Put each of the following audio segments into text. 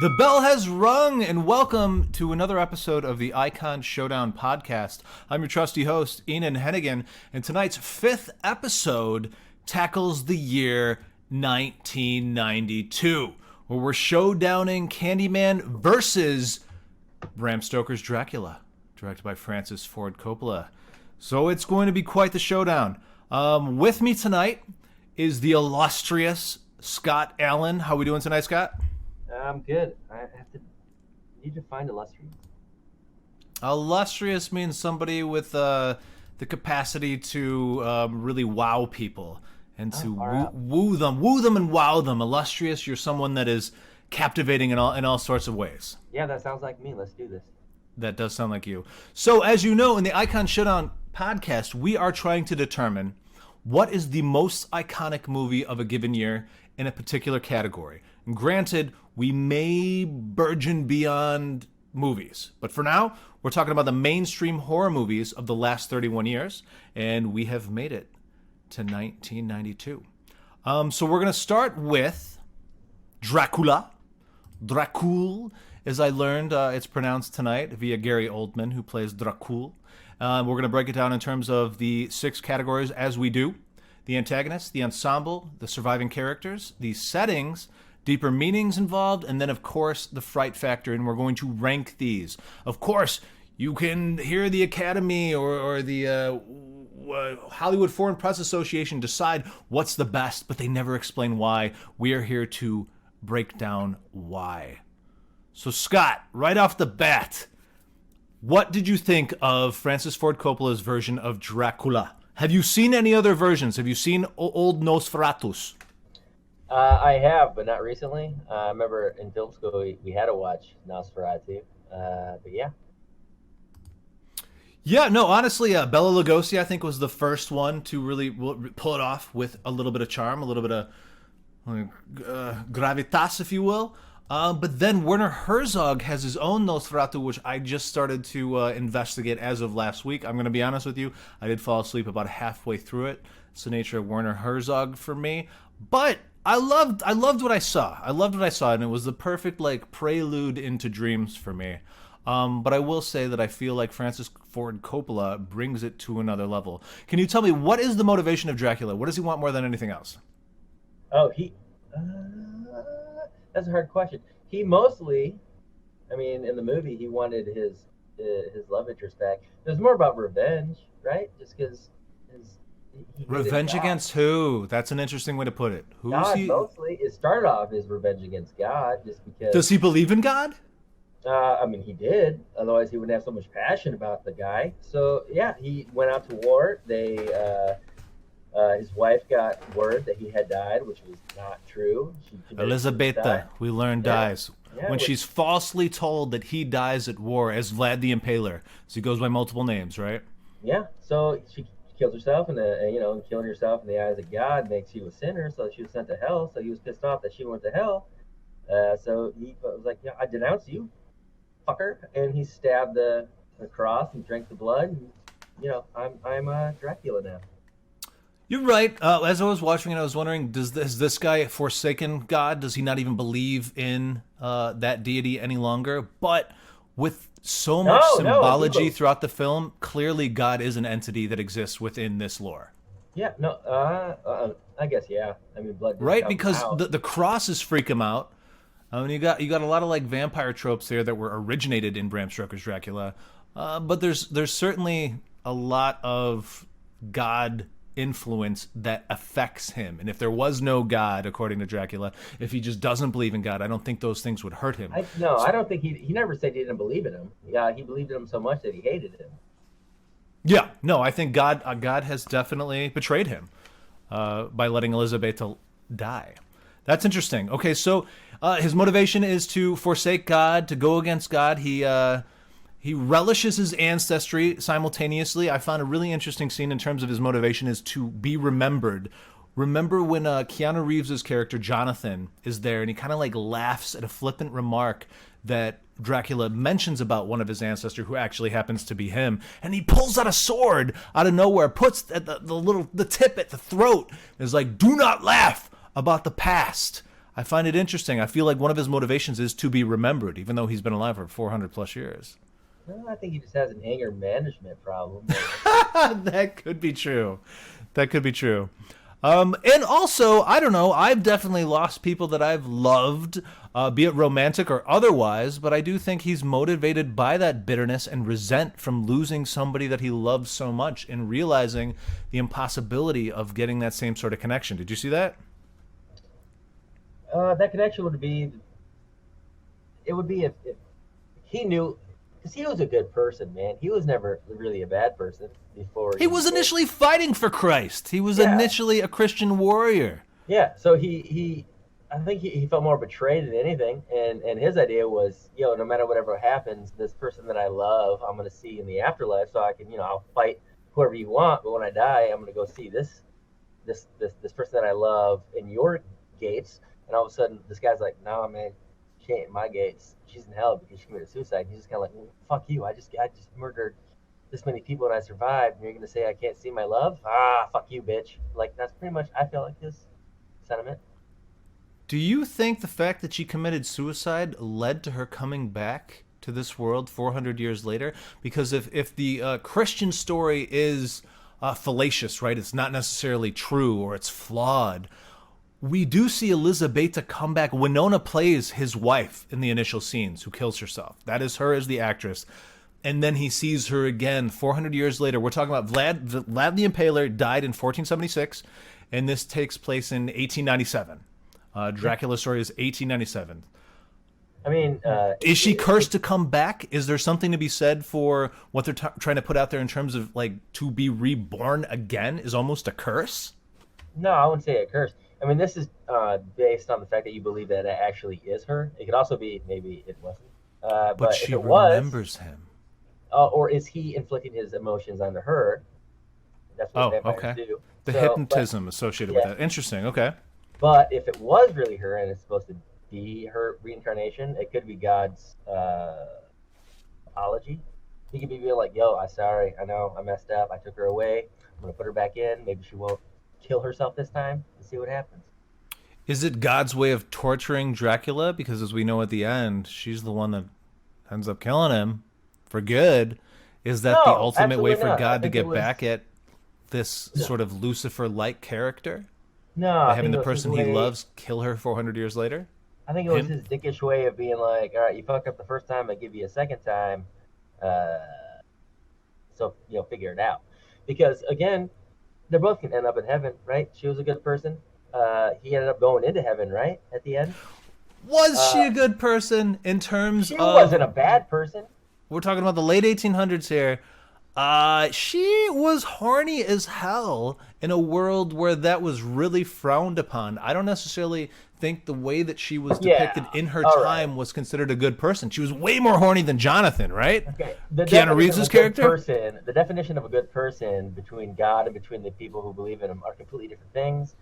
The bell has rung, and welcome to another episode of the Icon Showdown Podcast. I'm your trusty host, Ian Hennigan, and tonight's fifth episode tackles the year 1992, where we're showdowning Candyman versus Bram Stoker's Dracula, directed by Francis Ford Coppola. So it's going to be quite the showdown. With me tonight is the illustrious Scott Allen. How are we doing tonight, Scott? I'm good. I need to find illustrious. Illustrious means somebody with the capacity to really wow people and to woo them and wow them. Illustrious, you're someone that is captivating in all sorts of ways. Yeah, that sounds like me. Let's do this. That does sound like you. So, as you know, in the Icon Showdown Podcast, we are trying to determine what is the most iconic movie of a given year in a particular category. And granted, we may burgeon beyond movies, but for now, we're talking about the mainstream horror movies of the last 31 years, and we have made it to 1992. So we're going to start with Dracula. Dracul, as I learned, it's pronounced tonight via Gary Oldman, who plays Dracul. We're going to break it down in terms of the 6 categories as we do. The antagonist, the ensemble, the surviving characters, the settings, deeper meanings involved, and then, of course, the fright factor, and we're going to rank these. Of course, you can hear the Academy or the Hollywood Foreign Press Association decide what's the best, but they never explain why. We are here to break down why. So, Scott, right off the bat, what did you think of Francis Ford Coppola's version of Dracula? Have you seen any other versions? Have you seen old Nosferatus? I have, but not recently. I remember in film school we had to watch Nosferatu, but yeah. Yeah, no, honestly, Bela Lugosi, I think, was the first one to really pull it off with a little bit of charm, a little bit of gravitas, if you will. But then Werner Herzog has his own Nosferatu, which I just started to investigate as of last week. I'm going to be honest with you, I did fall asleep about halfway through it. It's the nature of Werner Herzog for me. But I loved what I saw. I loved what I saw, and it was the perfect prelude into dreams for me. But I will say that I feel like Francis Ford Coppola brings it to another level. Can you tell me, what is the motivation of Dracula? What does he want more than anything else? Oh, that's a hard question. He mostly, in the movie, he wanted his love interest back. It was more about revenge, right? Just because revenge against who? That's an interesting way to put it. Who's God, he? Mostly, it started off as revenge against God, just because. Does he believe in God? He did. Otherwise, he wouldn't have so much passion about the guy. So yeah, he went out to war. His wife got word that he had died, which was not true. Elisabetta, we learned, dies. Yeah, when she's falsely told that he dies at war as Vlad the Impaler. So he goes by multiple names, right? Yeah, so she kills herself, and killing yourself in the eyes of God makes you a sinner, so she was sent to hell. So he was pissed off that she went to hell. So he was like, yeah, I denounce you, fucker. And he stabbed the cross and drank the blood. And, I'm Dracula now. You're right. As I was watching it, I was wondering, has this guy forsaken God? Does he not even believe in that deity any longer? But with so much symbology throughout the film, clearly God is an entity that exists within this lore. Yeah, no, I guess, yeah. Blood. Right, because the crosses freak him out. You got a lot of vampire tropes there that were originated in Bram Stoker's Dracula, but there's certainly a lot of God influence that affects him. And if there was no God, according to Dracula, if he just doesn't believe in God, I don't think those things would hurt him. I don't think he never said he didn't believe in him. Yeah, he believed in him so much that he hated him. Yeah, no, I think God has definitely betrayed him by letting Elisabetta die. That's interesting. Okay, so his motivation is to forsake God, to go against God. He relishes his ancestry simultaneously. I found a really interesting scene in terms of his motivation is to be remembered. Remember when Keanu Reeves' character, Jonathan, is there, and he kind of laughs at a flippant remark that Dracula mentions about one of his ancestors who actually happens to be him, and he pulls out a sword out of nowhere, puts at the tip at the throat, and is like, "Do not laugh about the past. I find it interesting. I feel like one of his motivations is to be remembered, even though he's been alive for 400 plus years. No, I think he just has an anger management problem. That could be true. That could be true. And also, I don't know, I've definitely lost people that I've loved, be it romantic or otherwise, but I do think he's motivated by that bitterness and resent from losing somebody that he loves so much and realizing the impossibility of getting that same sort of connection. Did you see that? That connection would be if he knew, because he was a good person, man. He was never really a bad person before. He was initially fighting for Christ. He was initially a Christian warrior. Yeah, so I think he felt more betrayed than anything, and his idea was, no matter whatever happens, this person that I love, I'm going to see in the afterlife, so I can, I'll fight whoever you want, but when I die, I'm going to go see this person that I love in your gates. And all of a sudden, this guy's like, "No, man, she ain't in my gates. She's in hell because she committed suicide." And he's just kind of like, "Fuck you! I just murdered this many people and I survived. And you're gonna say I can't see my love? Ah, fuck you, bitch!" Like, that's pretty much, I feel like, his sentiment. Do you think the fact that she committed suicide led to her coming back to this world 400 years later? Because if the Christian story is fallacious, right? It's not necessarily true or it's flawed. We do see Elizabeta come back. Winona plays his wife in the initial scenes, who kills herself. That is her as the actress. And then he sees her again 400 years later. We're talking about Vlad the Impaler died in 1476, and this takes place in 1897. Dracula story is 1897. I mean, is she cursed to come back? Is there something to be said for what they're trying to put out there in terms of, like, to be reborn again is almost a curse? No, I wouldn't say a curse. I mean, this is based on the fact that you believe that it actually is her. It could also be maybe it wasn't. But she if it was, remembers him. Or is he inflicting his emotions onto her? That's what vampires do. The hypnotism associated with that. Interesting. Okay. But if it was really her and it's supposed to be her reincarnation, it could be God's apology. He could be like, "Yo, I'm sorry. I know I messed up. I took her away. I'm gonna put her back in. Maybe she won't kill herself this time. To see what happens." Is it God's way of torturing Dracula? Because as we know at the end, she's the one that ends up killing him for good. Is that the ultimate way for God to get back at this sort of Lucifer-like character? No, by having the person he loves kill her 400 years later? I think it was his dickish way of being like, "All right, you fuck up the first time, I give you a second time, so figure it out." Because again, they're both can end up in heaven, right? She was a good person. He ended up going into heaven, right? At the end. Was she a good person in terms of... She wasn't a bad person. We're talking about the late 1800s here. She was horny as hell in a world where that was really frowned upon. I don't necessarily think the way that she was depicted in her time was considered a good person. She was way more horny than Jonathan, right? Okay. Keanu Reeves' character? The definition of a good person between God and between the people who believe in him are completely different things.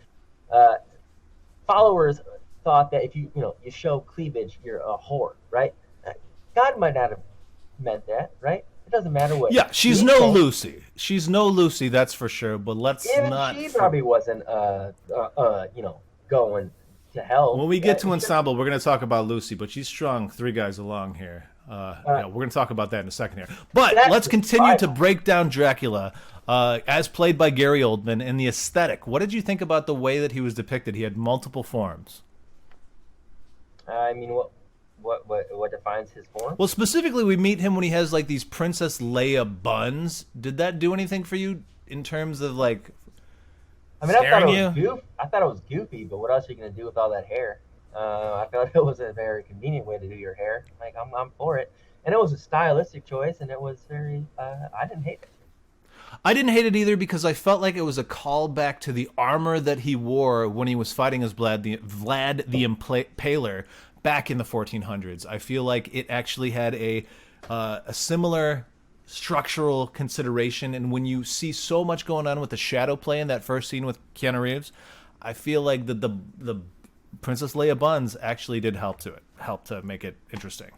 Followers thought that if you show cleavage, you're a whore, right? God might not have meant that, right? It doesn't matter what. Yeah, she's no Lucy. She's no Lucy, that's for sure. But let's not. She probably wasn't, going to hell. When we get to Ensemble, we're going to talk about Lucy, but she's strung 3 guys along here. We're going to talk about that in a second here. But let's continue to break down Dracula, as played by Gary Oldman, and the aesthetic. What did you think about the way that he was depicted? He had multiple forms. I mean, what defines his form? Well, specifically, we meet him when he has like these Princess Leia buns. Did that do anything for you in terms of like? I mean, I thought it was goofy, but what else are you gonna do with all that hair? I felt it was a very convenient way to do your hair. Like, I'm for it, and it was a stylistic choice, and it was very. I didn't hate it. I didn't hate it either because I felt like it was a callback to the armor that he wore when he was fighting as Vlad the Impaler back in the 1400s. I feel like it actually had a similar structural consideration, and when you see so much going on with the shadow play in that first scene with Keanu Reeves, I feel like the Princess Leia buns actually did help to make it interesting.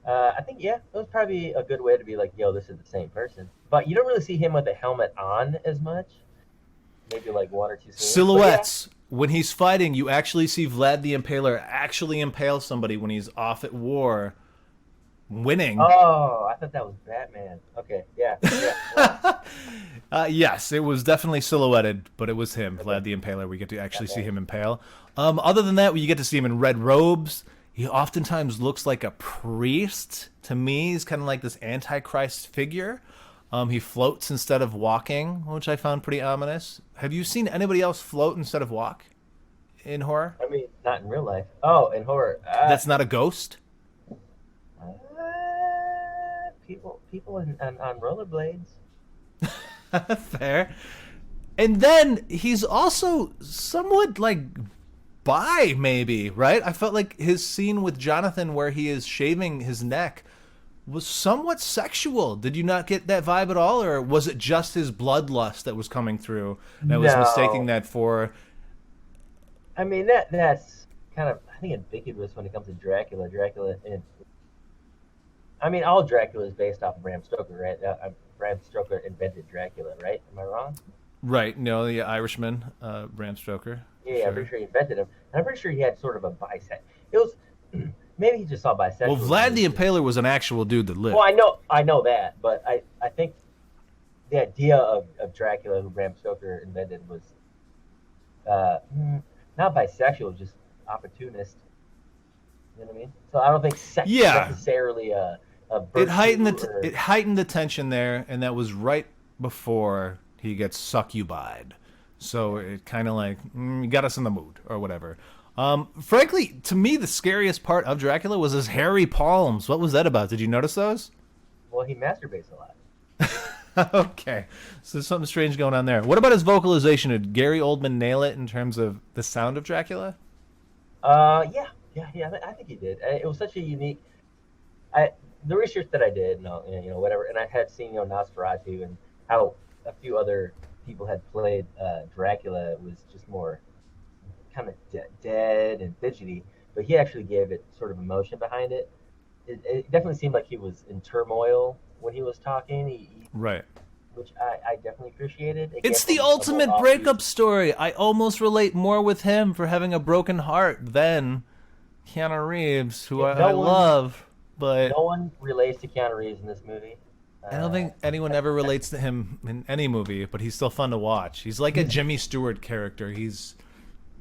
I think, it was probably a good way to be like, yo, this is the same person. But you don't really see him with a helmet on as much. Maybe like 1 or 2 scenes. Silhouettes. when he's fighting, you actually see Vlad the Impaler actually impale somebody when he's off at war, winning. Oh, I thought that was Batman. Okay, yeah. Yes, it was definitely silhouetted, but it was him, Okay. Vlad the Impaler. We get to actually see him impale. Other than that, you get to see him in red robes. He oftentimes looks like a priest. To me, he's kind of like this Antichrist figure. He floats instead of walking, which I found pretty ominous. Have you seen anybody else float instead of walk in horror? I mean, not in real life. Oh, in horror. That's not a ghost? People on rollerblades. Fair. And then he's also somewhat like bi, maybe, right? I felt like his scene with Jonathan where he is shaving his neck was somewhat sexual. Did you not get that vibe at all? Or was it just his bloodlust that was coming through and I was mistaking that for... I mean, that's kind of, I think, ambiguous when it comes to Dracula. All Dracula is based off of Bram Stoker, right? Bram Stoker invented Dracula, right? Am I wrong? Right, no, the Irishman, Bram Stoker. Yeah, Sure. I'm pretty sure he invented him. And I'm pretty sure he had sort of a bisect. It was, maybe he just saw bisexual. Well, Vlad the Impaler was an actual dude that lived. Well, I know that, but I think the idea of Dracula, who Bram Stoker invented, was not bisexual, just opportunist. You know what I mean? So I don't think sex is necessarily a it heightened the tension there, and that was right before he gets succubied. So it kind of like got us in the mood or whatever. Frankly, to me, the scariest part of Dracula was his hairy palms. What was that about? Did you notice those? Well, he masturbates a lot. Okay, so there's something strange going on there. What about his vocalization? Did Gary Oldman nail it in terms of the sound of Dracula? Yeah. I think he did. It was such a unique. The research that I did, whatever, and I had seen, Nosferatu and how a few other people had played Dracula was just more kind of dead and fidgety, but he actually gave it sort of emotion behind it. It definitely seemed like he was in turmoil when he was talking. Right. Which I definitely appreciated. It's the ultimate breakup story. I almost relate more with him for having a broken heart than Keanu Reeves, who I love. But no one relates to Keanu Reeves in this movie. I don't think anyone ever relates to him in any movie, but he's still fun to watch. He's like a Jimmy Stewart character. He's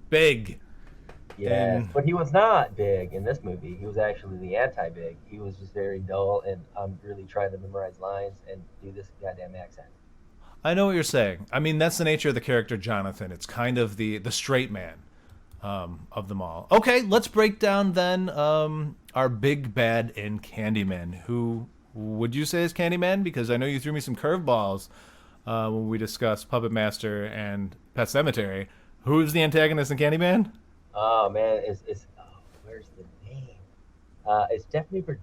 big. Yes, but he was not big in this movie. He was actually the anti-big. He was just very dull, and I'm really trying to memorize lines and do this goddamn accent. I know what you're saying. I mean, that's the nature of the character Jonathan. It's kind of the straight man of them all. Okay, let's break down then our big bad in Candyman. Who would you say is Candyman? Because I know you threw me some curveballs when we discussed Puppet Master and Pet Sematary. Who is the antagonist in Candyman? Oh man, where's the name? It's definitely for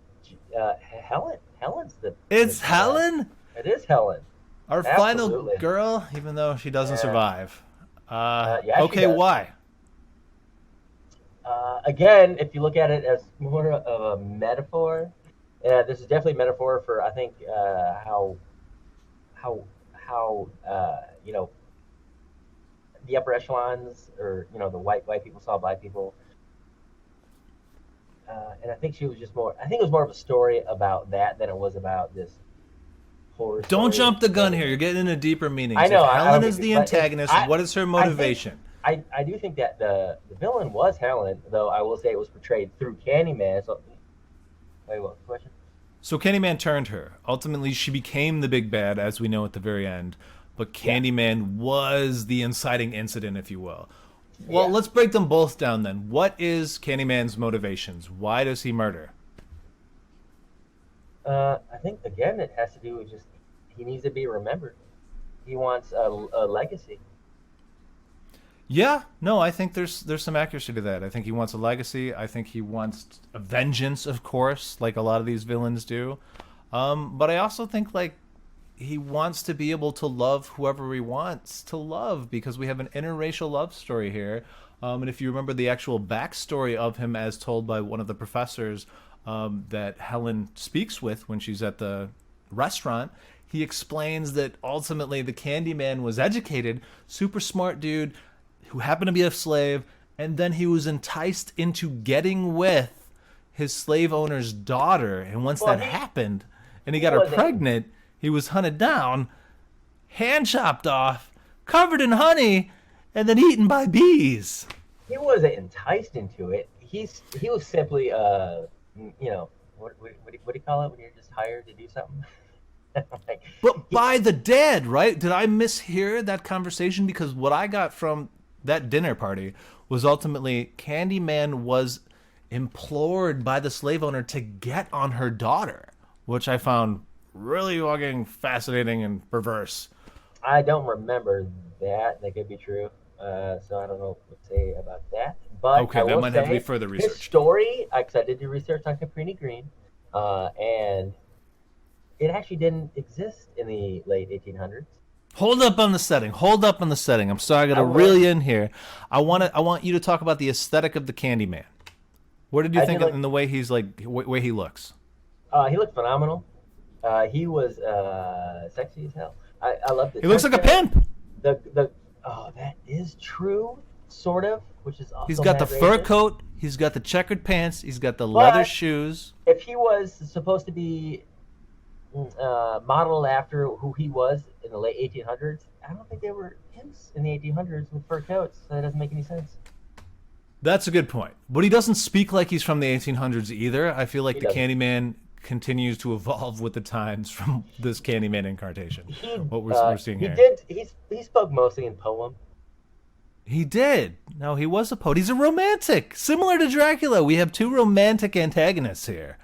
Helen. Helen's the. It's Helen. It is Helen. Our final girl, even though she doesn't survive. Okay, why? Again, if you look at it as more of a metaphor, this is definitely a metaphor for, I think, how the upper echelons, or the white people saw black people, and I think she was just more. I think it was more of a story about that than it was about this horror. Don't jump the gun here. You're getting into deeper meanings. I know. If Helen is the antagonist, what is her motivation? I do think that the villain was Helen, though I will say it was portrayed through Candyman. So, wait, what question? So Candyman turned her. Ultimately, she became the big bad, as we know at the very end. But Candyman was the inciting incident, if you will. Well, let's break them both down then. What is Candyman's motivations? Why does he murder? I think, again, it has to do with just he needs to be remembered. He wants a legacy. Yeah, no, I think there's some accuracy to that. I think he wants a legacy. I think he wants a vengeance, of course, like a lot of these villains do. But I also think, he wants to be able to love whoever he wants to love, because we have an interracial love story here. And if you remember the actual backstory of him as told by one of the professors that Helen speaks with when she's at the restaurant, he explains that ultimately the Candyman was educated, super smart dude, who happened to be a slave, and then he was enticed into getting with his slave owner's daughter. And once that happened, and he got her pregnant, he was hunted down, hand chopped off, covered in honey, and then eaten by bees. He wasn't enticed into it. He was simply, what do you call it when you're just hired to do something? But by the dead, right? Did I mishear that conversation? Because what I got from that dinner party was ultimately Candyman was implored by the slave owner to get on her daughter, which I found really fucking fascinating and perverse. I don't remember that. That could be true. So I don't know what to say about that. But okay, that might have to be further research. His story, because I did do research on Caprini Green, and it actually didn't exist in the late 1800s. Hold up on the setting. I'm sorry, I got to reel you in here. I want you to talk about the aesthetic of the Candyman. What did you think in the way he's way he looks? He looked phenomenal. He was sexy as hell. I love this. He looks like a pimp. That is true, sort of. Which is also he's got the fur coat. He's got the checkered pants. He's got the leather shoes. If he was supposed to be modeled after who he was in the late 1800s, I don't think they were pimps in the 1800s with fur coats. So that doesn't make any sense. That's a good point. But he doesn't speak like he's from the 1800s either. I feel like the Candyman continues to evolve with the times from this Candyman incarnation. What we're seeing here. He spoke mostly in poem. He did. No, he was a poet. He's a romantic. Similar to Dracula, we have two romantic antagonists here.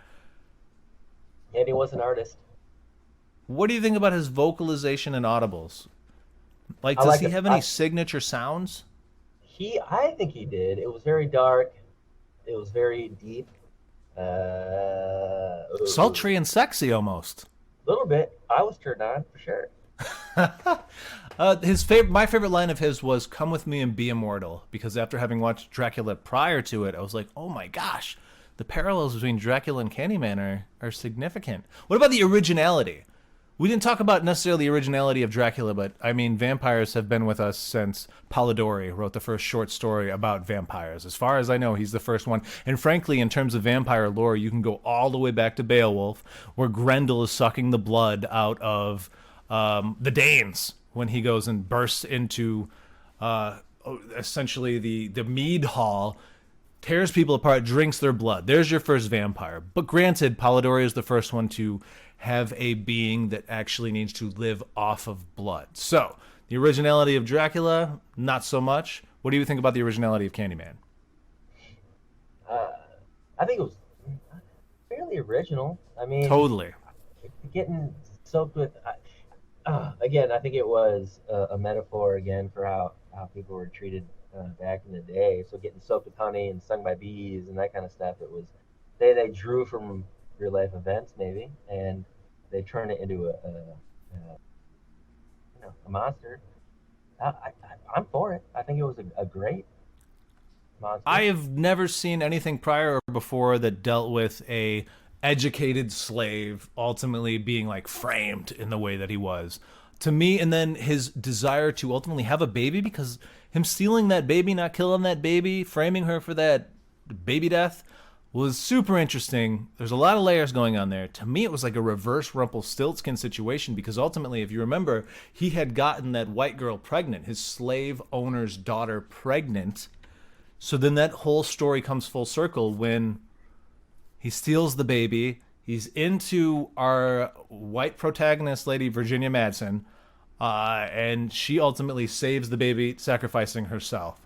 And he was an artist. What do you think about his vocalization and audibles? Does he have any signature sounds? I think he did. It was very dark. It was very deep. Sultry and sexy almost. A little bit. I was turned on for sure. My favorite line of his was "Come with me and be immortal," because after having watched Dracula prior to it, I was like, "Oh my gosh, the parallels between Dracula and Candyman are significant." What about the originality? We didn't talk about necessarily the originality of Dracula, but I mean, vampires have been with us since Polidori wrote the first short story about vampires. As far as I know, he's the first one. And frankly, in terms of vampire lore, you can go all the way back to Beowulf, where Grendel is sucking the blood out of the Danes when he goes and bursts into essentially the mead hall, tears people apart, drinks their blood. There's your first vampire. But granted, Polidori is the first one to have a being that actually needs to live off of blood. So, the originality of Dracula, not so much. What do you think about the originality of Candyman? I think it was fairly original. I mean, totally. Getting soaked with... again, I think it was a metaphor, again, for how people were treated back in the day. So getting soaked with honey and stung by bees and that kind of stuff, it was... They drew from real life events, maybe, and they turned it into a monster. I'm for it. I think it was a great monster. I have never seen anything prior or before that dealt with a educated slave ultimately being framed in the way that he was. To me, and then his desire to ultimately have a baby, because him stealing that baby, not killing that baby, framing her for that baby death, was super interesting. There's a lot of layers going on there. To me, it was like a reverse Rumpelstiltskin situation, because ultimately, if you remember, he had gotten that white girl pregnant, his slave owner's daughter pregnant. So then that whole story comes full circle when he steals the baby. He's into our white protagonist lady, Virginia Madsen, and she ultimately saves the baby, sacrificing herself.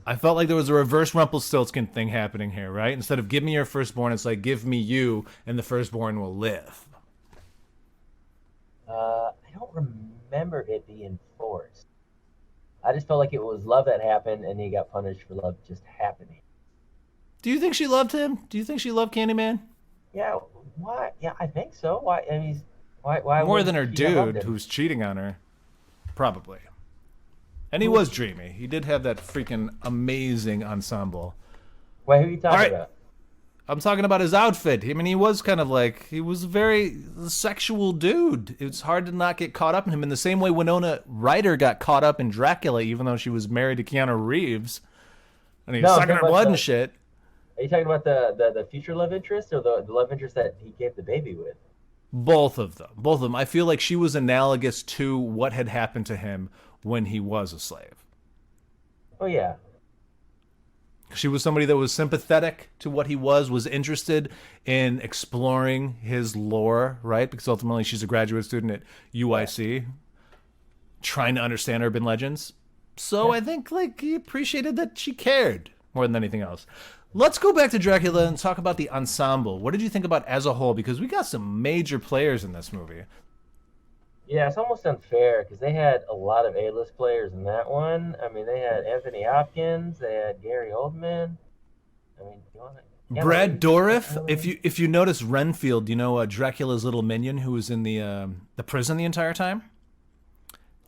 I felt like there was a reverse Rumpelstiltskin thing happening here, right? Instead of give me your firstborn, it's like give me you, and the firstborn will live. I don't remember it being forced. I just felt like it was love that happened, and he got punished for love just happening. Do you think she loved him? Do you think she loved Candyman? Yeah. Why? Yeah, I think so. Why? I mean, why? More than her dude who's cheating on her, probably. And he was dreamy. He did have that freaking amazing ensemble. Wait, who are you talking about? I'm talking about his outfit. I mean, he was kind of like, he was a very sexual dude. It's hard to not get caught up in him in the same way Winona Ryder got caught up in Dracula, even though she was married to Keanu Reeves. And he was sucking her blood and shit. Are you talking about the future love interest or the love interest that he gave the baby with? Both of them. Both of them. I feel like she was analogous to what had happened to him when he was a slave. Oh, yeah. She was somebody that was sympathetic to what he was interested in exploring his lore, right? Because ultimately she's a graduate student at UIC, trying to understand urban legends. So I think like he appreciated that she cared more than anything else. Let's go back to Dracula and talk about the ensemble. What did you think about as a whole? Because we got some major players in this movie. Yeah, it's almost unfair because they had a lot of A-list players in that one. I mean, they had Anthony Hopkins, they had Gary Oldman. I mean, Brad Dourif. If you notice Renfield, you know Dracula's little minion who was in the prison the entire time.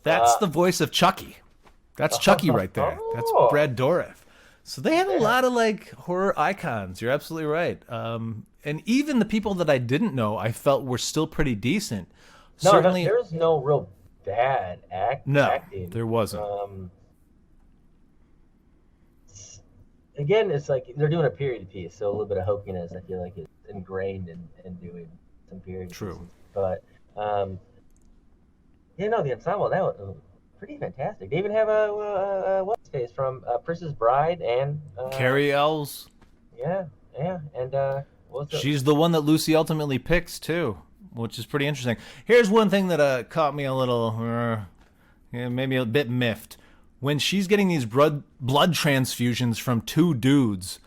That's the voice of Chucky. That's Chucky right there. That's Brad Dourif. So they had a lot of like horror icons. You're absolutely right. And even the people that I didn't know, I felt were still pretty decent. No, Certainly, there's no real bad acting. No, there wasn't. Again, it's like they're doing a period piece, so a little bit of hokiness, I feel like, is ingrained in doing some period True. pieces. But, the ensemble, that was pretty fantastic. They even have what's his face from Princess Bride and... Carrie Ells. Yeah, and she's the one that Lucy ultimately picks, too. Which is pretty interesting. Here's one thing that caught me a little, maybe a bit miffed. When she's getting these blood transfusions from two dudes,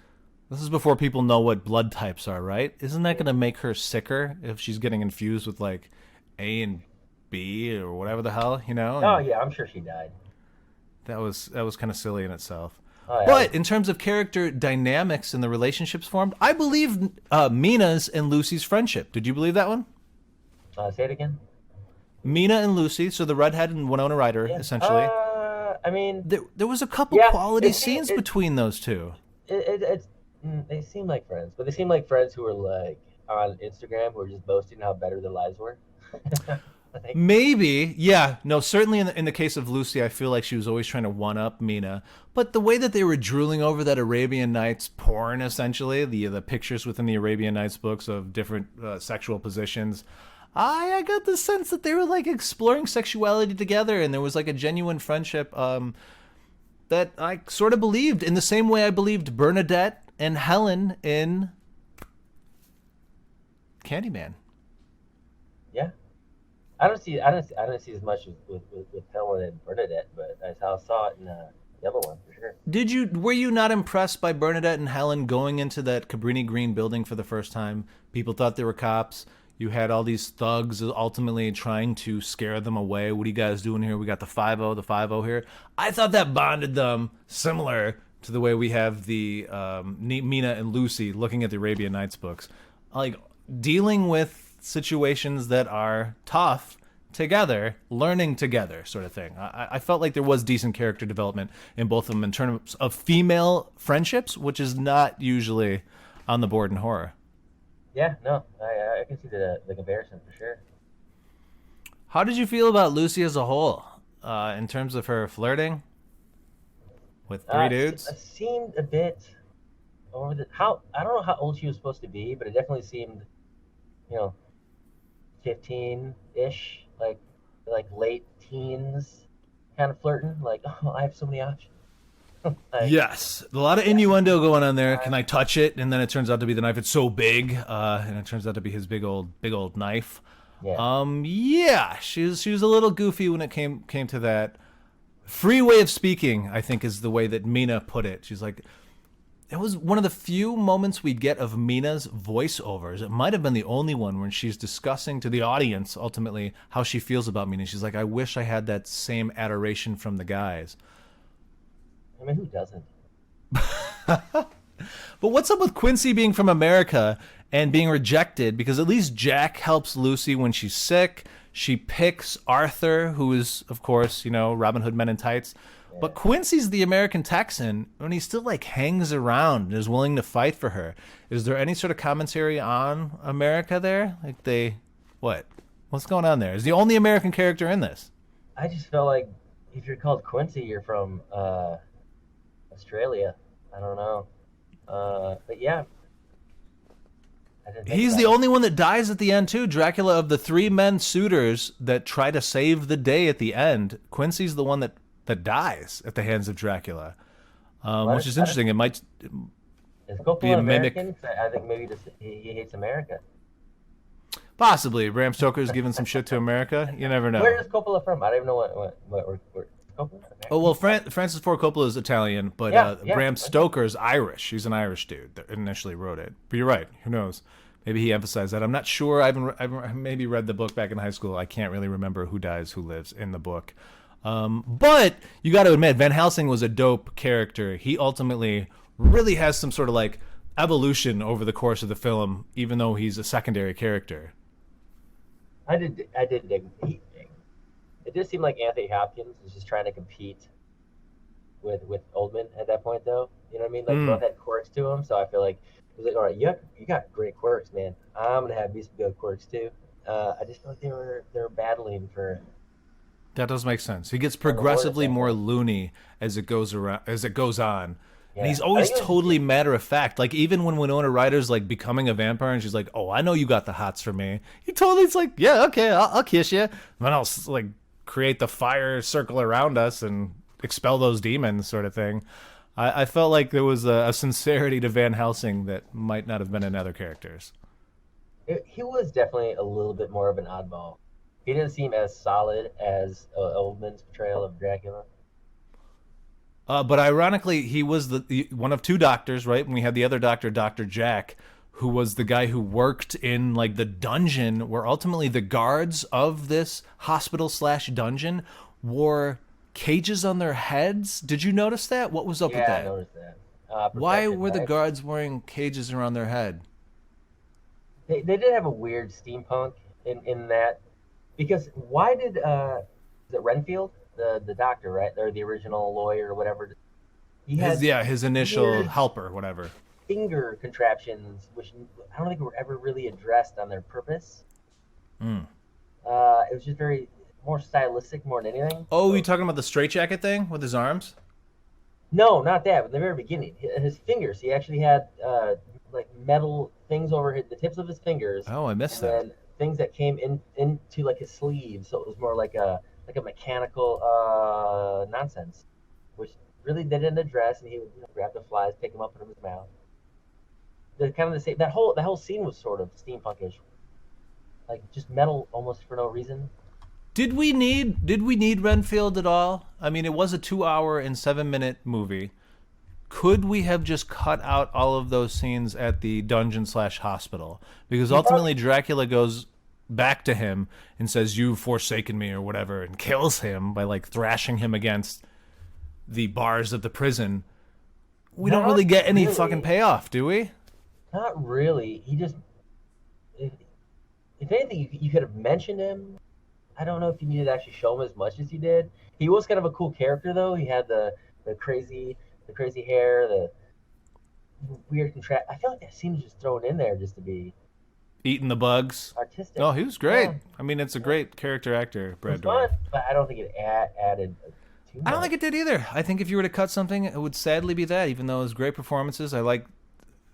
this is before people know what blood types are, right? Isn't that going to make her sicker if she's getting infused with like A and B or whatever the hell, you know? Oh yeah, I'm sure she died. That was kind of silly in itself. Oh, yeah. But in terms of character dynamics and the relationships formed, I believe Mina's and Lucy's friendship. Did you believe that one? Say it again. Mina and Lucy, so the redhead and Winona Ryder, essentially. I mean, there was a couple quality scenes between those two. They seem like friends, but they seem like friends who are like on Instagram who are just boasting how better their lives were. Maybe, yeah. No, certainly in the case of Lucy, I feel like she was always trying to one-up Mina. But the way that they were drooling over that Arabian Nights porn, essentially, the pictures within the Arabian Nights books of different sexual positions, I got the sense that they were like exploring sexuality together, and there was like a genuine friendship that I sort of believed in the same way I believed Bernadette and Helen in Candyman. Yeah, I don't see as much with Helen and Bernadette, but I saw it in the other one for sure. Were you not impressed by Bernadette and Helen going into that Cabrini Green building for the first time? People thought they were cops. You had all these thugs ultimately trying to scare them away. What are you guys doing here? We got the 5-0 here. I thought that bonded them similar to the way we have the Mina and Lucy looking at the Arabian Nights books. Like dealing with situations that are tough together, learning together sort of thing. I felt like there was decent character development in both of them in terms of female friendships, which is not usually on the board in horror. Yeah, no, I can see the comparison for sure. How did you feel about Lucy as a whole, in terms of her flirting with three dudes? It seemed a bit over the I don't know how old she was supposed to be, but it definitely seemed, 15-ish, like late teens, kind of flirting. Like, oh, I have so many options. Yes, a lot of innuendo going on there. Can I touch it? And then it turns out to be the knife. It's so big, and it turns out to be his big old knife. Yeah. She was a little goofy when it came to that. Free way of speaking, I think, is the way that Mina put it. She's like, it was one of the few moments we get of Mina's voiceovers. It might have been the only one when she's discussing to the audience ultimately how she feels about Mina. She's like, I wish I had that same adoration from the guys. I mean, who doesn't? But what's up with Quincy being from America and being rejected? Because at least Jack helps Lucy when she's sick. She picks Arthur, who is, of course, Robin Hood Men in Tights. But Quincy's the American Texan, and he still like hangs around and is willing to fight for her. Is there any sort of commentary on America there? Like what's going on there? Is the only American character in this? I just felt like if you're called Quincy, you're from Australia. I don't know. But yeah. He's the only one that dies at the end, too. Dracula, of the three men suitors that try to save the day at the end, Quincy's the one that dies at the hands of Dracula, which is interesting. It might be a American. I think maybe he hates America. Possibly. Bram Stoker's giving some shit to America. You never know. Where is Coppola from? I don't even know what Coppola? Oh, well, Francis Ford Coppola is Italian, but Bram Stoker's Irish. He's an Irish dude that initially wrote it. But you're right. Who knows? Maybe he emphasized that. I'm not sure. I've maybe read the book back in high school. I can't really remember who dies, who lives in the book. But you got to admit, Van Helsing was a dope character. He ultimately really has some sort of like evolution over the course of the film, even though he's a secondary character. I did dig. It did seem like Anthony Hopkins was just trying to compete with Oldman at that point, though. You know what I mean? Like both had quirks to them, so I feel like it was like, all right, you got great quirks, man. I'm gonna have me some good quirks too. I just feel like they were battling for. That does make sense. He gets progressively more loony as it goes on. Yeah. And he's always totally matter of fact. Like even when Winona Ryder's like becoming a vampire and she's like, "Oh, I know you got the hots for me." He totally—it's like, "Yeah, okay, I'll kiss you." And then I'll like create the fire circle around us and expel those demons, sort of thing. I felt like there was a sincerity to Van Helsing that might not have been in other characters. He was definitely a little bit more of an oddball. He didn't seem as solid as Oldman's portrayal of Dracula. But ironically, he was one of two doctors, right? And we had the other doctor, Dr. Jack, who was the guy who worked in like the dungeon where ultimately the guards of this hospital/dungeon wore cages on their heads. Did you notice that? What was up with that? Yeah, I noticed that. Why were the guards wearing cages around their head? They did have a weird steampunk in that, because why did is it Renfield, the doctor, right, or the original lawyer or whatever? He had his initial helper, whatever. Finger contraptions, which I don't think were ever really addressed on their purpose. It was just very more stylistic more than anything. Oh, you talking about the straitjacket thing with his arms? No, not that. But in the very beginning, his fingers. He actually had like metal things over the tips of his fingers. Oh, I missed that. And things that came into like his sleeves, so it was more like a mechanical nonsense, which really they didn't address. And he would grab the flies, pick them up, put them in his mouth. The kind of the same. That whole scene was sort of steampunkish, like just metal almost for no reason. Did we need Renfield at all? I mean, it was a 2-hour and 7-minute movie. Could we have just cut out all of those scenes at the dungeon/hospital? Because ultimately Dracula goes back to him and says, "You've forsaken me," or whatever, and kills him by like thrashing him against the bars of the prison. We don't really get any fucking payoff, do we? Not really. He just, if anything, you could have mentioned him. I don't know if you needed to actually show him as much as you did. He was kind of a cool character, though. He had the crazy hair, the weird contrast. I feel like that scene was just thrown in there just to be eating the bugs. Artistic. Oh, he was great. Yeah. I mean, it's a great character actor, Brad It was Dourif. fun, but I don't think it added too much. I don't think it did either. I think if you were to cut something, it would sadly be that. Even though it was great performances, I like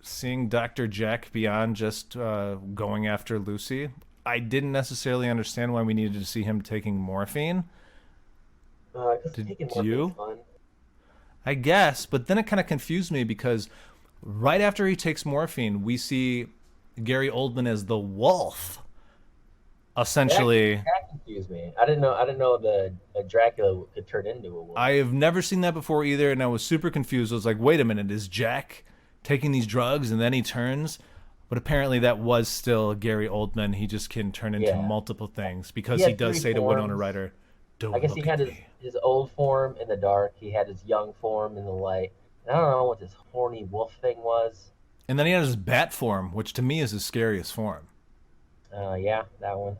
seeing Dr. Jack beyond just going after Lucy. I didn't necessarily understand why we needed to see him taking morphine. Did you? Fun. I guess, but then it kind of confused me because right after he takes morphine, we see Gary Oldman as the wolf. Essentially, that confused me. I didn't know the Dracula could turn into a wolf. I have never seen that before either, and I was super confused. I was like, wait a minute, is Jack taking these drugs and then he turns? But apparently that was still Gary Oldman. He just can turn into multiple things because he does say to Winona Ryder, "Don't I guess look he had at me." his old form in the dark. He had his young form in the light. And I don't know what this horny wolf thing was. And then he had his bat form, which to me is his scariest form. Yeah, that one.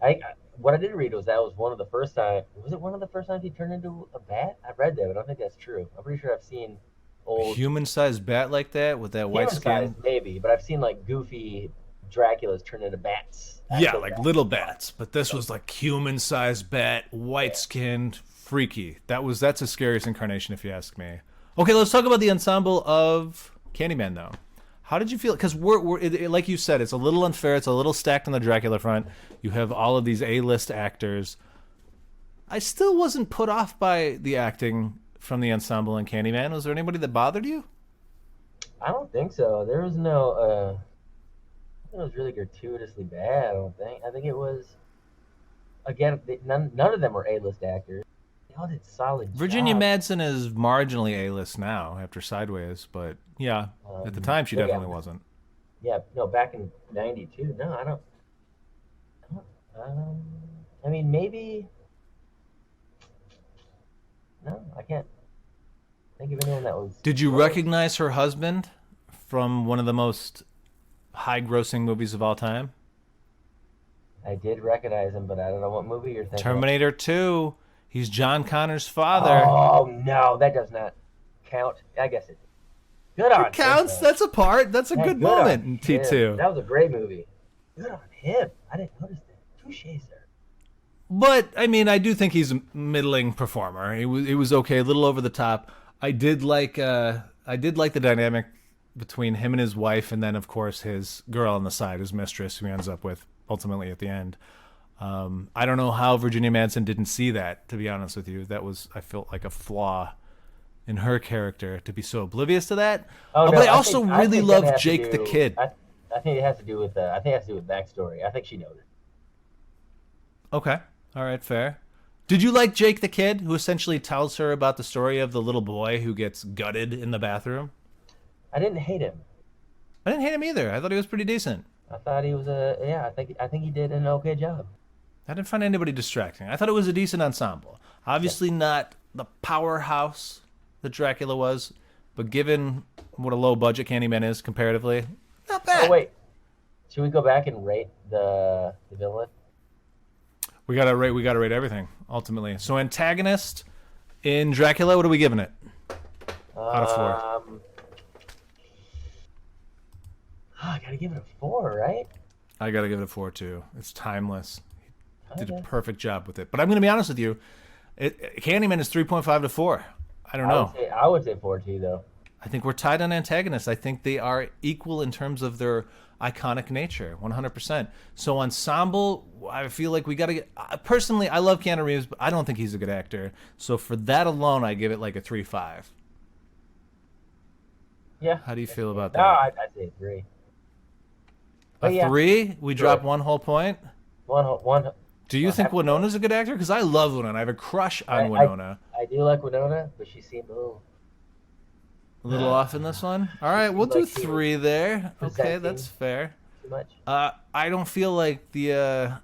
What I did read was that was one of the first time. Was it one of the first times he turned into a bat? I read that, but I don't think that's true. I'm pretty sure I've seen old Human-sized bat like that with that white human size, skin. maybe, but I've seen like goofy Draculas turn into bats. Yeah, Actual like bats. little bats, but this was like human-sized bat, white-skinned, freaky. That's a scariest incarnation, if you ask me. Okay, let's talk about the ensemble of Candyman, though. How did you feel? Because like you said, it's a little unfair. It's a little stacked on the Dracula front. You have all of these A-list actors. I still wasn't put off by the acting from the ensemble in Candyman. Was there anybody that bothered you? I don't think so. There was no. It was really gratuitously bad. I don't think. I think it was. Again, none of them were A-list actors. They all did solid Virginia jobs. Madsen is marginally A-list now after Sideways, but yeah, at the time she yeah. definitely wasn't. Yeah, no, back in '92. No, I don't. I mean, maybe. No, I can't think of anyone that was. Did you recognize her husband from one of the most high-grossing movies of all time? I did recognize him, but I don't know what movie you're thinking. Terminator 2. He's John Connor's father. Oh no, that does not count. I guess it. Good on It counts. him, That's a part. That's a though. good Good on moment in T2. him. That was a great movie. Good on him. I didn't notice that. Touche, sir. But I mean, I do think he's a middling performer. It was okay, a little over the top. I did like the dynamic between him and his wife, and then of course his girl on the side, his mistress, who he ends up with ultimately at the end. I don't know how Virginia Madsen didn't see that. To be honest with you, I felt like a flaw in her character to be so oblivious to that. Oh, no, but I also think really that love has to Jake the do- Kid. I think it has to do with. I think it has to do with backstory. I think she knows it. Okay. All right, fair. Did you like Jake the Kid, who essentially tells her about the story of the little boy who gets gutted in the bathroom? I didn't hate him. I didn't hate him either. I thought he was pretty decent. I thought he was I think he did an okay job. I didn't find anybody distracting. I thought it was a decent ensemble. Obviously not the powerhouse that Dracula was, but given what a low budget Candyman is comparatively, not bad. Oh wait, should we go back and rate the villain? We gotta rate everything ultimately. So antagonist in Dracula, what are we giving it? Out of 4. I gotta give it a 4, right? I gotta give it a 4 too. It's timeless. He did a Okay. perfect job with it. But I'm gonna be honest with you, Candyman is 3.5 to 4. I don't know. I would say 4 too, though. I think we're tied on antagonists. I think they are equal in terms of their iconic nature, 100%. So ensemble, I feel like we got to get... Personally, I love Keanu Reeves, but I don't think he's a good actor. So for that alone, I give it like a 3.5. Yeah. How do you feel about No, that? I'd say 3. A But yeah, 3? We sure. drop 1 whole point? One. Do you think Winona's a good actor? Because I love Winona. I have a crush on Winona. I do like Winona, but she seemed a little off in this one? All right, we'll do like she was 3 there. Okay, presenting that's fair. too much. I don't feel like the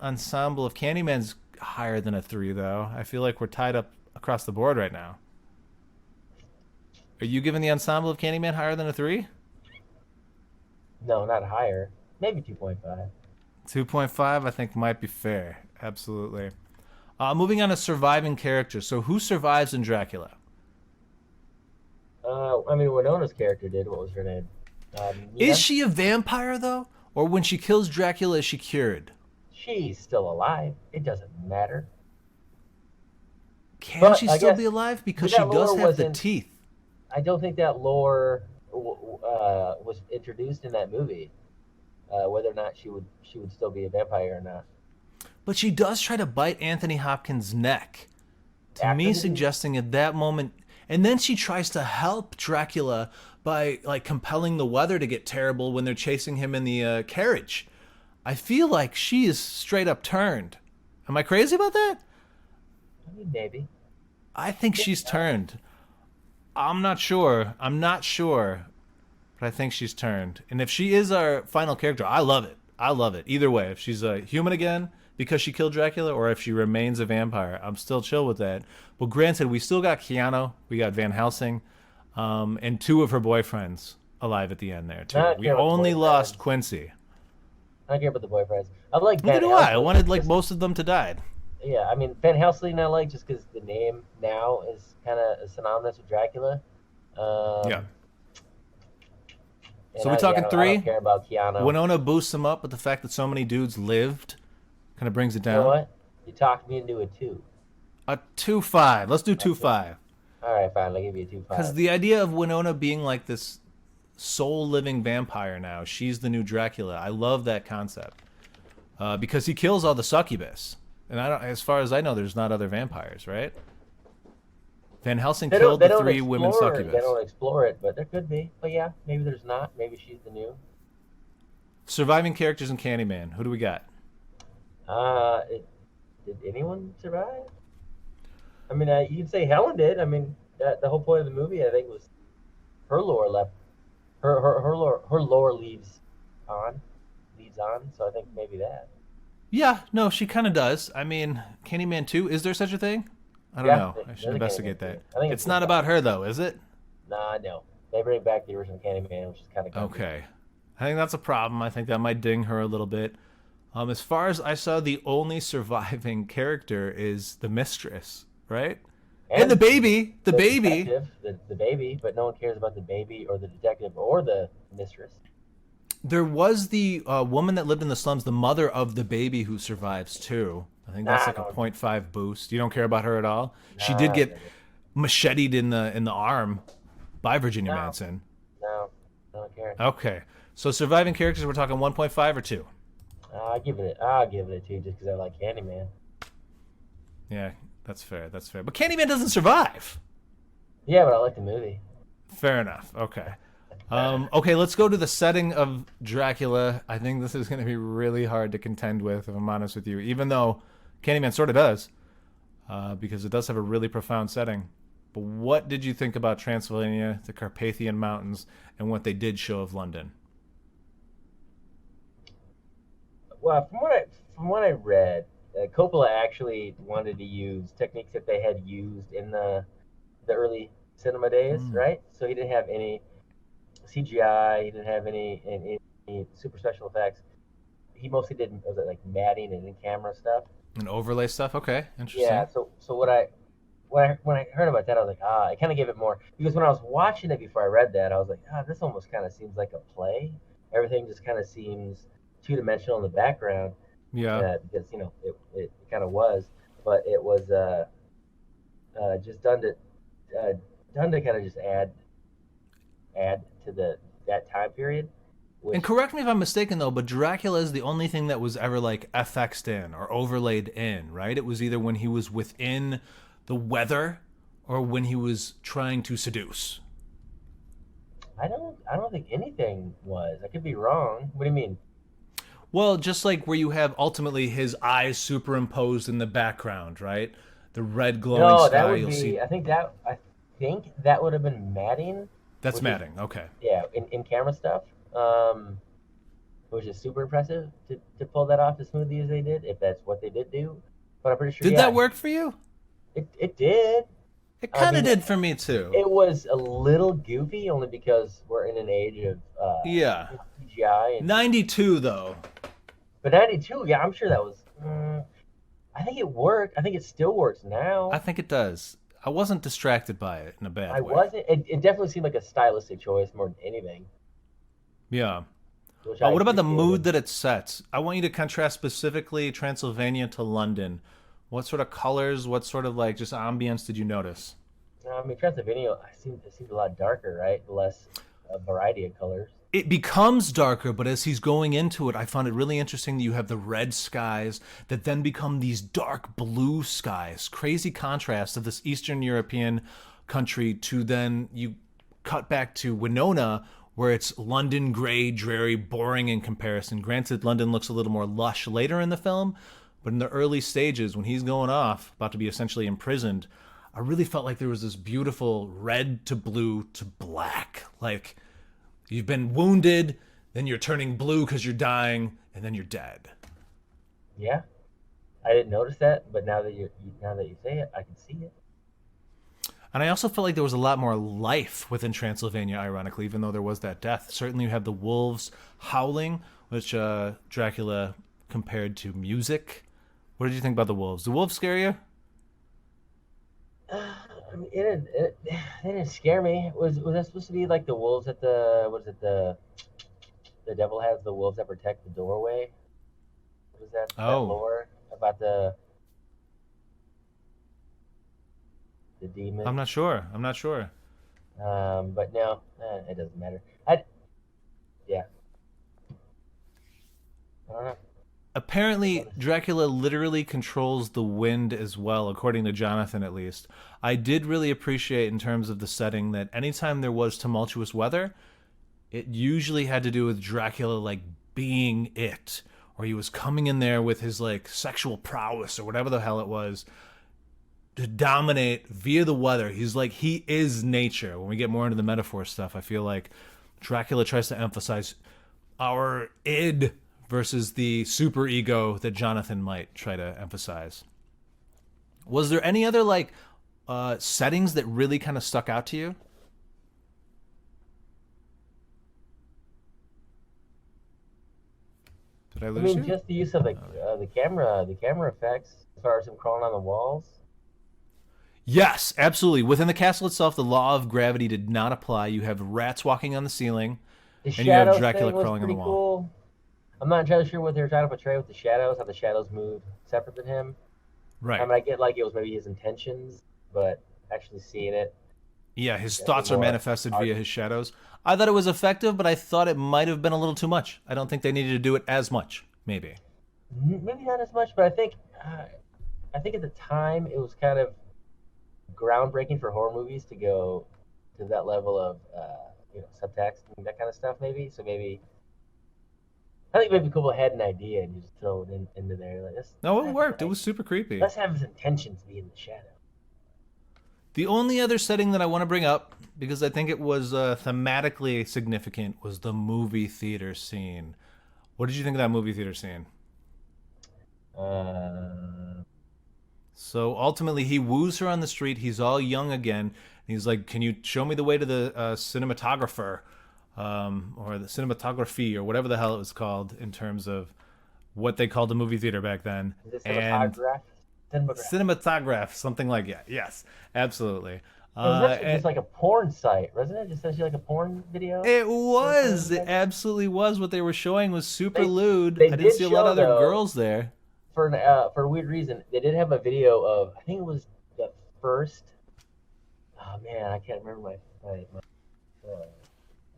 ensemble of Candyman's higher than a 3, though. I feel like we're tied up across the board right now. Are you giving the ensemble of Candyman higher than a 3? No, not higher. Maybe 2.5. 2.5, I think, might be fair. Absolutely. Moving on to surviving characters. So who survives in Dracula? I mean, Winona's character did. What was her name? Is she a vampire, though? Or when she kills Dracula, is she cured? She's still alive. It doesn't matter. Can But she I still guess be alive? Because that she does lore have the wasn't- teeth. I don't think that lore was introduced in that movie. Whether or not she would still be a vampire or not. But she does try to bite Anthony Hopkins' neck. To After me, the- suggesting at that moment... And then she tries to help Dracula by like compelling the weather to get terrible when they're chasing him in the carriage. I feel like she is straight up turned. Am I crazy about that? I mean, maybe. I think she's turned. I'm not sure. But I think she's turned. And if she is our final character, I love it. Either way, if she's a human again because she killed Dracula, or if she remains a vampire, I'm still chill with that. But granted, we still got Keanu, we got Van Helsing, and 2 of her boyfriends alive at the end there too. Not We Keanu's only boyfriend. lost Quincy. I don't care about the boyfriends. I like Neither Van do I. I Helsing. wanted like Just- most of them to die. yeah, I mean Van Helsing I like just because the name now is kind of synonymous with Dracula. Yeah. Um, So and we talking I three? don't care about Keanu. Winona boosts him up, but the fact that so many dudes lived kind of brings it You know down. what? You talked me into a 2. A 2-5. Let's do 2-5. All right, fine. I'll give you a 2.5. Because the idea of Winona being like this soul living vampire now, she's the new Dracula. I love that concept because he kills all the succubus, and I don't. As far as I know, there's not other vampires, right? Van Helsing killed the 3 women succubus. They don't explore it, but there could be. But yeah, maybe there's not. Maybe she's the new. Surviving characters in Candyman. Who do we got? Did anyone survive? I mean, you can say Helen did. I mean, the whole point of the movie, I think, was her lore left. Her lore leaves on. So I think maybe that. Yeah, no, she kind of does. I mean, Candyman 2, is there such a thing? I don't know. I should investigate that. I think it's not about her, though, is it? Nah, no. They bring back the original Candyman, which is kind of Okay. I think that's a problem. I think that might ding her a little bit. As far as I saw, the only surviving character is the mistress, right? And the baby. The baby. Detective, the baby, but no one cares about the baby or the detective or the mistress. There was the woman that lived in the slums, the mother of the baby who survives, too. I think that's like a 0.5 boost. You don't care about her at all? She did get macheted in the arm by Virginia Madsen. No, I don't care. Okay. So surviving characters, we're talking 1.5 or 2? I'll give it a 2 just because I like Candyman. Yeah, that's fair. That's fair. But Candyman doesn't survive. Yeah, but I like the movie. Fair enough. Okay. Okay, let's go to the setting of Dracula. I think this is going to be really hard to contend with, if I'm honest with you, even though Candyman sort of does, because it does have a really profound setting. But what did you think about Transylvania, the Carpathian Mountains, and what they did show of London? Well, from what I read, Coppola actually wanted to use techniques that they had used in the early cinema days, right? So he didn't have any CGI. He didn't have any super special effects. He mostly did like matting and in-camera stuff. And overlay stuff? Okay, interesting. Yeah. So when I heard about that, I was like, I kind of gave it more because when I was watching it before I read that, I was like, this almost kind of seems like a play. Everything just kind of seems two-dimensional in the background. Yeah. Because it kind of was, but it was just done to kind of just add to that time period. And correct me if I'm mistaken, though, but Dracula is the only thing that was ever, like, FX'd in or overlaid in, right? It was either when he was within the weather or when he was trying to seduce. I don't think anything was. I could be wrong. What do you mean? Well, just like where you have ultimately his eyes superimposed in the background, right? The red glowing sky. That would you'll be. see. I think that would have been matting. That's matting. Okay. Yeah, in camera stuff. Which is super impressive to pull that off as smoothly as they did, if that's what they did do. But I'm pretty sure. Did that work for you? It did. It kind of did for me too. It was a little goofy, only because we're in an age of CGI. 92 though. But 92, yeah, I'm sure that was. I think it worked. I think it still works now. I think it does. I wasn't distracted by it in a bad way. I wasn't. It definitely seemed like a stylistic choice more than anything. Yeah. What about the mood that it sets? I want you to contrast specifically Transylvania to London. What sort of colors, what sort of like just ambience did you notice? I mean, Transylvania seemed a lot darker, right? Less variety of colors. It becomes darker, but as he's going into it, I found it really interesting that you have the red skies that then become these dark blue skies. Crazy contrast of this Eastern European country to then you cut back to Winona, where it's London, gray, dreary, boring in comparison. Granted, London looks a little more lush later in the film, but in the early stages, when he's going off, about to be essentially imprisoned, I really felt like there was this beautiful red to blue to black. Like, you've been wounded, then you're turning blue because you're dying, and then you're dead. Yeah, I didn't notice that, but now that you say it, I can see it. And I also felt like there was a lot more life within Transylvania, ironically, even though there was that death. Certainly you have the wolves howling, which Dracula compared to music. What did you think about the wolves? The wolves scare you? I mean, it didn't scare me. Was that supposed to be like the wolves at the what is it the devil has the wolves that protect the doorway? What is that Oh, lore about the I'm demons? not sure. I'm not sure. But no, it doesn't matter. I Yeah, I don't know. Apparently, Dracula literally controls the wind as well, according to Jonathan at least. I did really appreciate, in terms of the setting, that anytime there was tumultuous weather, it usually had to do with Dracula, like, being it. Or he was coming in there with his, like, sexual prowess or whatever the hell it was to dominate via the weather. He's like, he is nature. When we get more into the metaphor stuff, I feel like Dracula tries to emphasize our id versus the super ego that Jonathan might try to emphasize. Was there any other like settings that really kind of stuck out to you? Did I I lose mean, you? just the use of the camera effects, as far as him crawling on the walls. Yes, absolutely. Within the castle itself, the law of gravity did not apply. You have rats walking on the ceiling, The and you have shadows Dracula thing was crawling on the pretty wall. cool. I'm not entirely sure what they were trying to portray with the shadows, how the shadows move separate than him. I Right. mean, I get like it was maybe his intentions, but actually seeing it, Yeah, his definitely thoughts are more manifested via art. his shadows. I thought it was effective, but I thought it might have been a little too much. I don't think they needed to do it as much, maybe. Maybe not as much, but I think at the time it was kind of groundbreaking for horror movies to go to that level of subtext and that kind of stuff. Maybe so. Maybe I think maybe people had an idea and just throw it into there. Like let's No, it have worked. It like was super creepy. let's have his intentions be in the shadow. The only other setting that I want to bring up, because I think it was thematically significant, was the movie theater scene. What did you think of that movie theater scene? Uh, So ultimately, he woos her on the street. He's all young again. And he's like, "Can you show me the way to the cinematographer, or the cinematography, or whatever the hell it was called in terms of what they called the movie theater back then?" is it And cinematograph? Cinematograph. cinematograph, something like that. Yes, absolutely. It was actually And just like a porn site, wasn't it? Just essentially like a porn video. it Sort of was. It thing. absolutely was. What they were showing was super They lewd. they I didn't did see a lot of show other though girls there. for a weird reason they did have a video of I think it was the first. Oh man, I can't remember my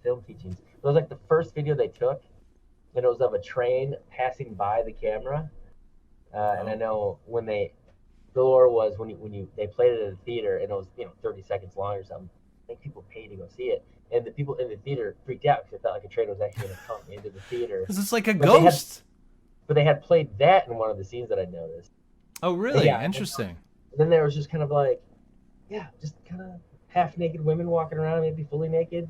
film teachings. It was like the first video they took, and it was of a train passing by the camera. And I Oh, know the lore was when you they played it at the theater and it was 30 seconds long or something. I think people paid to go see it, and the people in the theater freaked out because they felt like a train was actually going to come into the theater. this is like a But they had ghost. but they had played that in one of the scenes that I noticed. Oh, And really? yeah, Interesting. and then there was just kind of like just kind of half naked women walking around, maybe fully naked.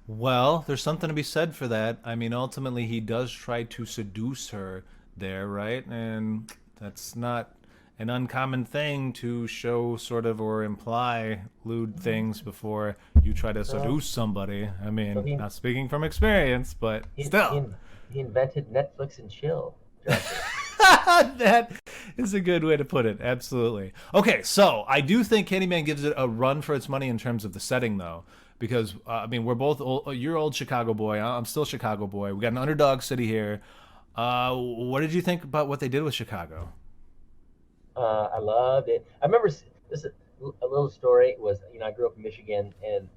Well, there's something to be said for that. I mean, ultimately, he does try to seduce her there, right? And that's not an uncommon thing to show sort of or imply lewd things before you try to So seduce somebody. I so mean, he not speaking from experience, but he still. he, he invented Netflix and chill, Dracula. That is a good way to put it. Absolutely. Okay, so I do think Candyman gives it a run for its money in terms of the setting, though, because I mean we're both old, you're old Chicago boy. I'm still Chicago boy. We got an underdog city here. What did you think about what they did with Chicago? I loved it. I remember this a little story was I grew up in Michigan and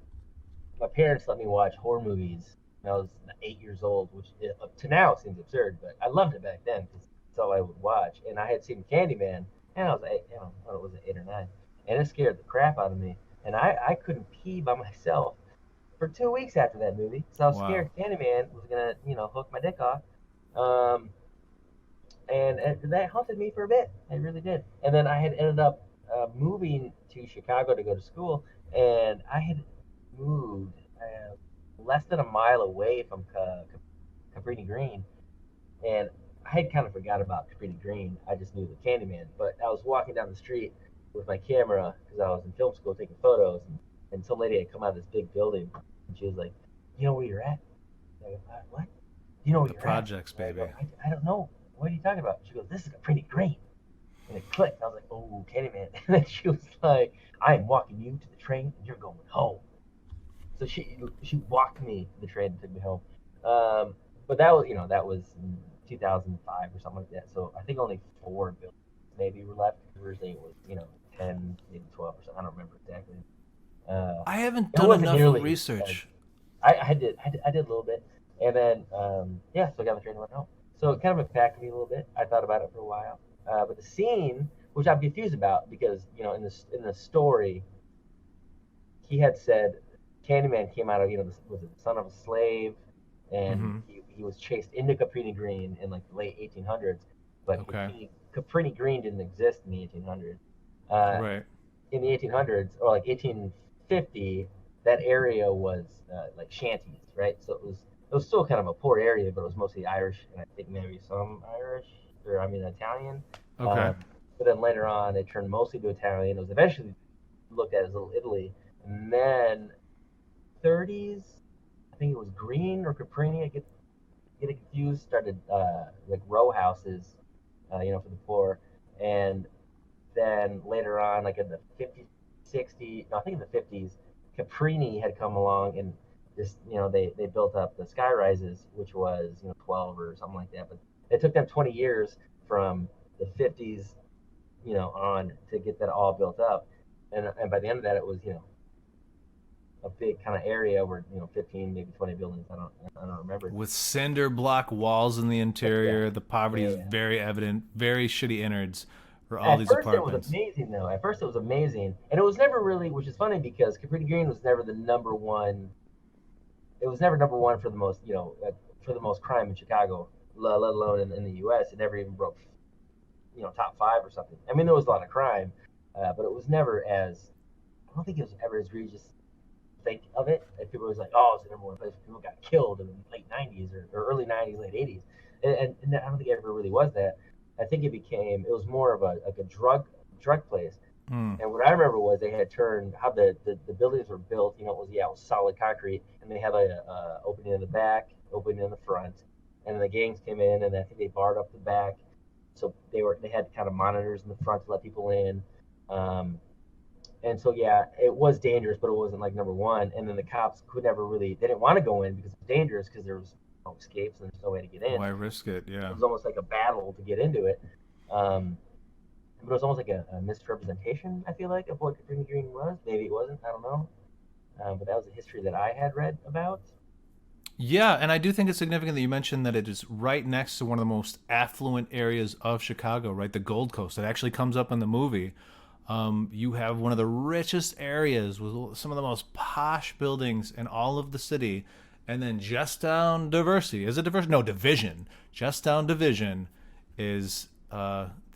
my parents let me watch horror movies when I was 8 years old, which up to now seems absurd, but I loved it back then because it's all I would watch. And I had seen Candyman, and I was eight, I was 8 or 9, and it scared the crap out of me. And I couldn't pee by myself for 2 weeks after that movie, so I was Wow. scared Candyman was gonna hook my dick off. Um, and that haunted me for a bit. It really did. And then I had ended up moving to Chicago to go to school, and I had moved less than a mile away from Cabrini Green, and I had kind of forgot about Cabrini Green. I just knew the Candyman. But I was walking down the street, with my camera because I was in film school taking photos, and some lady had come out of this big building, and she was like, "You know where you're at?" I go, "What? You know where The you're at?" projects, And I baby. go, I don't know. What are you talking about? She goes, "This is pretty great." And it clicked. I was like, "Oh, Candyman." And then she was like, "I am walking you to the train, and you're going home." So she walked me to the train and took me home. But that was in 2005 or something like that. So I think only 4 buildings maybe were left. Originally it was 10, maybe 12 or something. I don't remember exactly. Uh, I haven't it done wasn't enough nearly as research. I did a little bit, and then so I got on the train and went home. So it kind of impacted me a little bit. I thought about it for a while, but the scene, which I'm confused about, because in the story, he had said Candyman came out of was it the son of a slave, and Hmm. he was chased into Caprini Green in like the late 1800s, but Okay. Caprini Green didn't exist in the 1800s. Uh, Right. in the 1800s or like 1850, that area was like shanties, right? So it was still kind of a poor area, but it was mostly Irish, and I think maybe some Irish, or I mean Italian. Okay. Um, but then later on, it turned mostly to Italian. It was eventually looked at as Little Italy, and then 30s, I think it was Green or Caprini. I get it confused. Started like row houses, for the poor, and then later on, like in the 50s, 60s, no, I think in the 50s, Caprini had come along and they built up the sky rises, which was 12 or something like that. But it took them 20 years from the 50s, on to get that all built up, and by the end of that, it was a big kind of area where 15, maybe 20 buildings. I don't remember. With cinder block walls in the Yeah, interior, the poverty yeah, is yeah. very evident, very shitty innards for all At these first, it was apartments. amazing, though. At first, it was amazing, and it was never really, which is funny because Capri Green was never the number one. It was never number one for the most, for the most crime in Chicago, let alone in the U.S. It never even broke, top five or something. I mean, there was a lot of crime, but it was never as. I don't think it was ever as egregious. Think of it. If people was like, "Oh, it's the number one place where people got killed in the late '90s or early '90s, late '80s," and I don't think it ever really was that. I think it was more of a like a drug place. Hmm. And what I remember was they had turned how the buildings were built. It was solid concrete, and they had a opening in the back, opening in the front, and then the gangs came in, and I think they barred up the back, so they had kind of monitors in the front to let people in, um, and so yeah, it was dangerous, but it wasn't like number one. And then the cops could never really they didn't want to go in because it was dangerous because there was no escapes and there's no way to get in. Why risk it? It Yeah. was almost like a battle to get into it. Um, but it was almost like a misrepresentation, I feel like, of what Green Green was. Maybe it wasn't. I don't know. But that was a history that I had read about. Yeah, and I do think it's significant that you mentioned that it is right next to one of the most affluent areas of Chicago, right? The Gold Coast. It actually comes up in the movie. You have one of the richest areas with some of the most posh buildings in all of the city. And then just down Diversity. Is it Diversity? No, Division. Just down Division is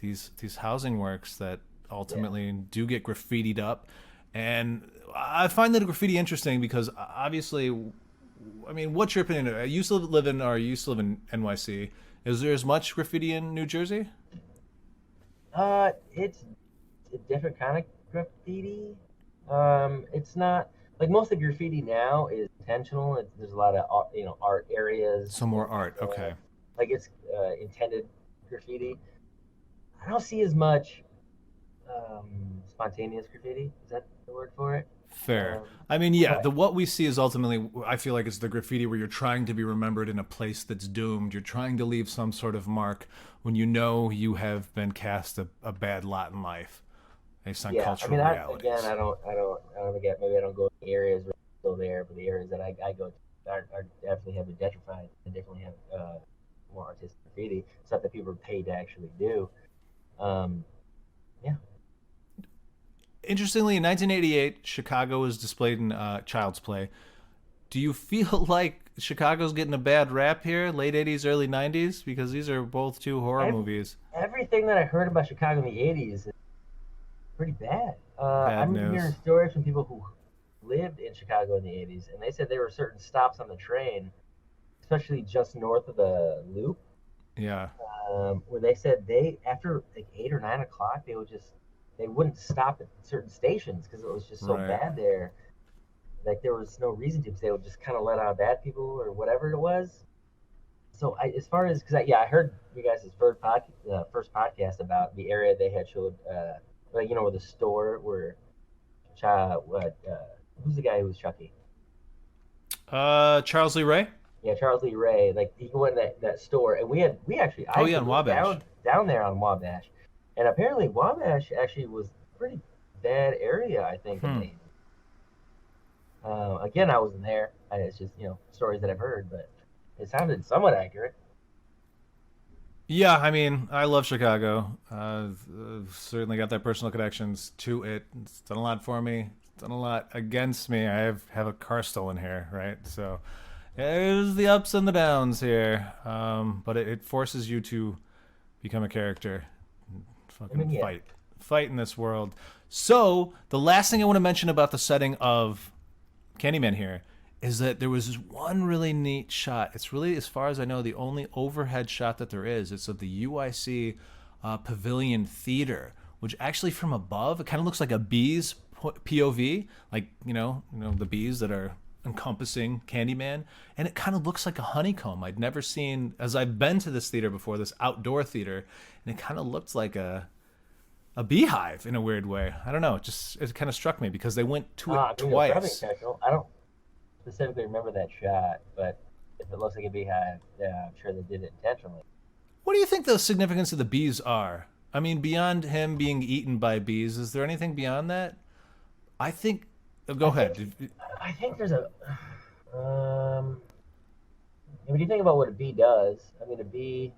these housing works that Yeah. ultimately do get graffitied up. And I find that graffiti interesting because obviously, I mean, what's your opinion? You used to live in, or you used to live in NYC. Is there as much graffiti in New Jersey? It's a different kind of graffiti. It's not like most of graffiti now is intentional. There's a lot of art areas Some more and art. Okay. like it's intended graffiti. I don't see as much spontaneous graffiti. Is that the word for it? Fair. Um, I mean, yeah, but the what we see is ultimately, I feel like it's the graffiti where you're trying to be remembered in a place that's doomed. You're trying to leave some sort of mark when you know you have been cast a bad lot in life based on yeah, I cultural mean, again, realities. I don't get. Maybe I don't go in areas where it's still there, but the areas that I go to are definitely have been gentrified and definitely have more artistic graffiti, stuff that people are paid to actually do. Um, yeah, Interestingly, in 1988, Chicago was displayed in Child's Play. Do you feel like Chicago's getting a bad rap here, late 80s, early 90s? Because these are both two horror Ev movies. everything that I heard about Chicago in the '80s is pretty bad. I Bad remember hearing news. stories from people who lived in Chicago in the '80s, and they said there were certain stops on the train, especially just north of the Loop, Yeah. where they said they after like 8 or 9 o'clock they would just they wouldn't stop at certain stations because it was just so Right. bad there. Like there was no reason to, because they would just kind of let out bad people or whatever it was. So as far as, because I heard you guys' first podcast about the area they had showed, like, you know, where the store where, who's the guy who was Chucky? Charles Lee Ray? Yeah, Charles Lee Ray. Like he went in that store, and we actually Oh, yeah, in moved Wabash. down there on Wabash, and apparently Wabash actually was a pretty bad area, I think. Again, I wasn't there. It's just, you know, stories that I've heard, but it sounded somewhat accurate. Yeah, I mean, I love Chicago. Certainly got their personal connections to it. It's done a lot for me. It's done a lot against me. I have a car stolen here, right? So there's the ups and the downs here. But it forces you to become a character. Fucking Yeah. Fight in this world. So the last thing I want to mention about the setting of Candyman here is that there was this one really neat shot. It's really, as far as I know, the only overhead shot that there is. It's of the UIC Pavilion Theater, which actually from above, it kind of looks like a bee's POV, like, you know, the bees that are encompassing Candyman, and it kind of looks like a honeycomb. I'd never seen, as I've been to this theater before, this outdoor theater, and it kind of looked like a beehive in a weird way. I don't know. It kind of struck me because they went to it twice. I don't specifically remember that shot, but if it looks like a beehive, yeah, I'm sure they did it intentionally. What do you think the significance of the bees are? I mean, beyond him being eaten by bees, is there anything beyond that? I think. Go ahead. I think there's a. When you think about what a bee does, I mean, a bee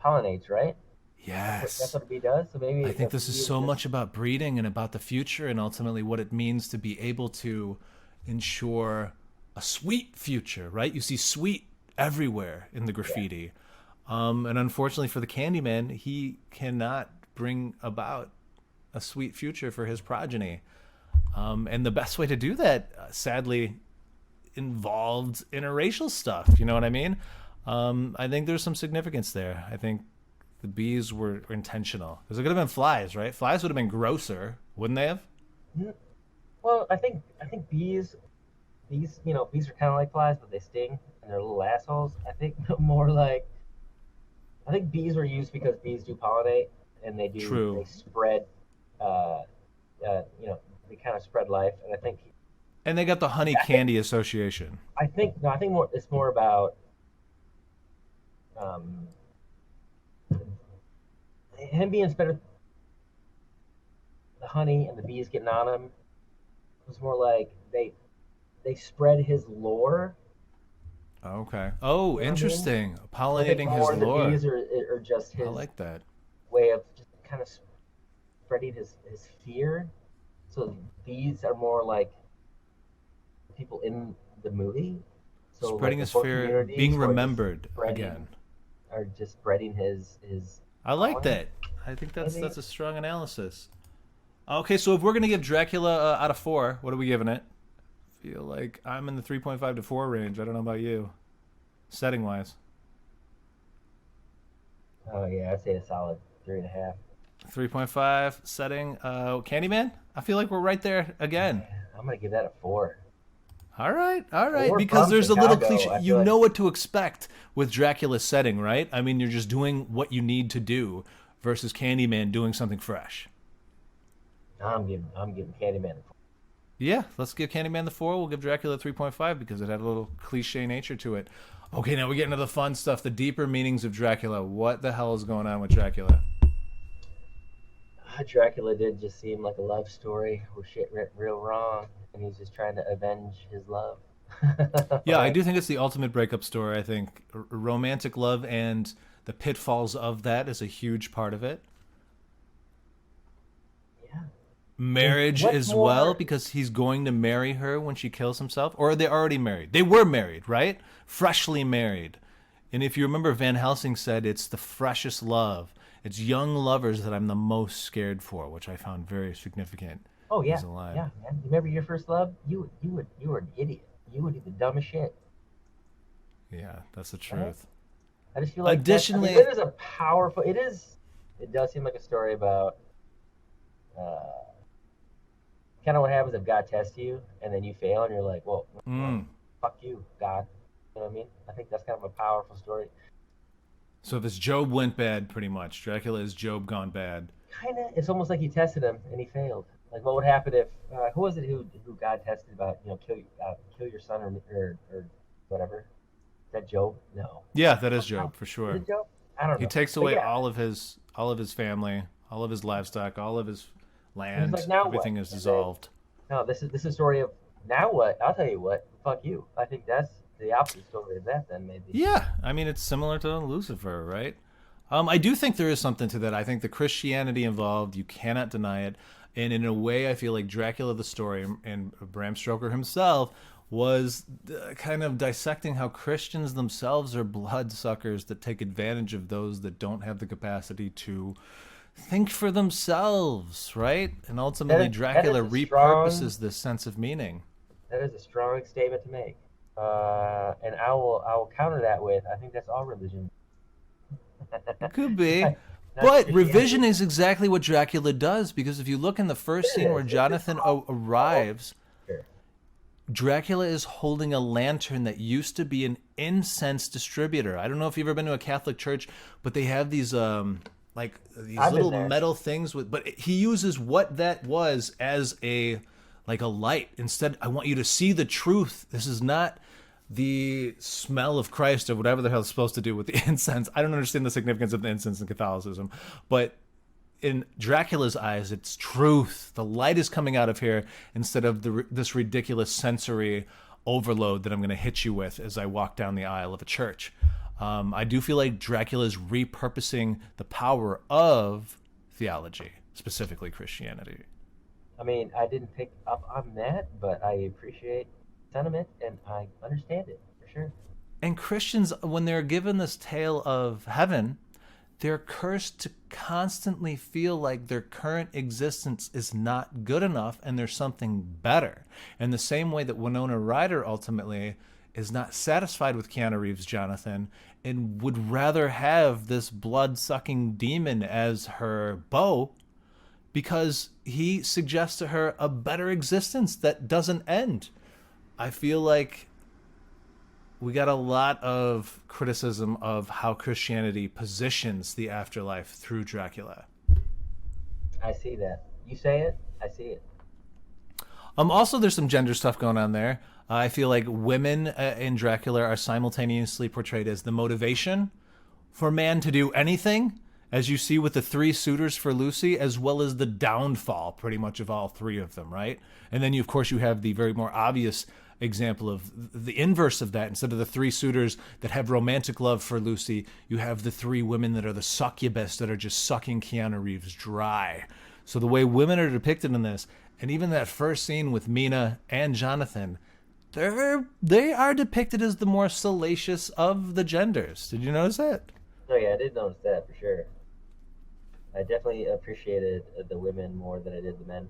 pollinates, right? Yes. That's what a bee does. So maybe I think this is so much about breeding and about the future, and ultimately what it means to be able to ensure a sweet future, right? You see sweet everywhere in the graffiti. Yeah. And unfortunately for the Candyman, he cannot bring about a sweet future for his progeny. And the best way to do that, sadly, involved interracial stuff. You know what I mean? I think there's some significance there. I think the bees were intentional. Because it could have been flies, right? Flies would have been grosser, wouldn't they have? Well, I think bees are kind of like flies, but they sting and they're little assholes. I think bees were used because bees do pollinate and they do. True. They spread, they kind of spread life, and I think. And they got the honey candy association. I think it's more about him being better. The honey and the bees getting on him. It was more like they spread his lore. Okay. Oh, you know interesting. I mean? Pollinating his lore. The bees are just his. I like that way of just kind of spreading his fear. So these are more like people in the movie. So spreading his fear, being remembered again. Are just spreading his. I like that. I think that's a strong analysis. Okay, so if we're gonna give Dracula out of 4, what are we giving it? I feel like I'm in the 3.5 to 4 range. I don't know about you, setting wise. Oh yeah, I'd say a solid 3.5. 3.5 setting. Candyman. I feel like we're right there again. I'm gonna give that a 4. All right, because there's Chicago, a little cliche. You know what to expect with Dracula's setting, right? I mean, you're just doing what you need to do versus Candyman doing something fresh. I'm giving Candyman a 4. Yeah, let's give Candyman the 4. We'll give Dracula 3.5 because it had a little cliche nature to it. Okay, now we get into the fun stuff, the deeper meanings of Dracula. What the hell is going on with Dracula? Dracula did just seem like a love story where shit went real wrong, and he's just trying to avenge his love. Yeah, I do think it's the ultimate breakup story. I think romantic love and the pitfalls of that is a huge part of it. Yeah. Marriage as well, because he's going to marry her when she kills himself. Or are they already married? They were married, right? Freshly married. And if you remember, Van Helsing said it's the freshest love. It's young lovers that I'm the most scared for, which I found very significant. Oh yeah, yeah, man. You remember your first love? You were an idiot. You would do the dumbest shit. Yeah, that's the truth. Right? I just feel like additionally, it is a powerful. It does seem like a story about kind of what happens if God tests you and then you fail and you're like, well, fuck you, God. You know what I mean? I think that's kind of a powerful story. So if it's Job went bad, pretty much, Dracula is Job gone bad. Kind of. It's almost like he tested him and he failed. Like, what would happen if who was it who God tested about kill your son or whatever? Is that Job? No. Yeah, that is Job for sure. Is it Job? I don't know. He takes away all of his family, all of his livestock, all of his land. Like, now everything what? is dissolved. No, this is a story of now what? I'll tell you what. Fuck you. I think that's the opposite story of that then maybe. Yeah, I mean it's similar to Lucifer, right? I do think there is something to that. I think the Christianity involved, you cannot deny it. And in a way, I feel like Dracula the story and Bram Stoker himself was kind of dissecting how Christians themselves are bloodsuckers that take advantage of those that don't have the capacity to think for themselves, right? And ultimately, Dracula repurposes this sense of meaning. That is a strong statement to make. And I will counter that with, I think that's all religion. It could be. But revision is exactly what Dracula does, because if you look in the first scene where Jonathan arrives, Dracula is holding a lantern that used to be an incense distributor. I don't know if you've ever been to a Catholic church, but they have these little metal things but he uses what that was as a light. Instead, I want you to see the truth. This is not the smell of Christ or whatever the hell it's supposed to do with the incense. I don't understand the significance of the incense in Catholicism, but in Dracula's eyes, it's truth. The light is coming out of here instead of this ridiculous sensory overload that I'm going to hit you with as I walk down the aisle of a church. I do feel like Dracula is repurposing the power of theology, specifically Christianity. I mean, I didn't pick up on that, but I appreciate sentiment and I understand it for sure. And Christians, when they're given this tale of heaven, they're cursed to constantly feel like their current existence is not good enough and there's something better. In the same way that Winona Ryder ultimately is not satisfied with Keanu Reeves' Jonathan and would rather have this blood-sucking demon as her beau because he suggests to her a better existence that doesn't end. I feel like we got a lot of criticism of how Christianity positions the afterlife through Dracula. I see that. You say it, I see it. Also, there's some gender stuff going on there. I feel like women in Dracula are simultaneously portrayed as the motivation for man to do anything, as you see with the three suitors for Lucy, as well as the downfall, pretty much, of all three of them, right? And then, of course, you have the very more obvious example of the inverse of that. Instead of the three suitors that have romantic love for Lucy, you have the three women that are the succubus that are just sucking Keanu Reeves dry. So the way women are depicted in this, and even that first scene with Mina and Jonathan, they are depicted as the more salacious of the genders. Did you notice that? Oh yeah, I did notice that for sure. I definitely appreciated the women more than I did the men.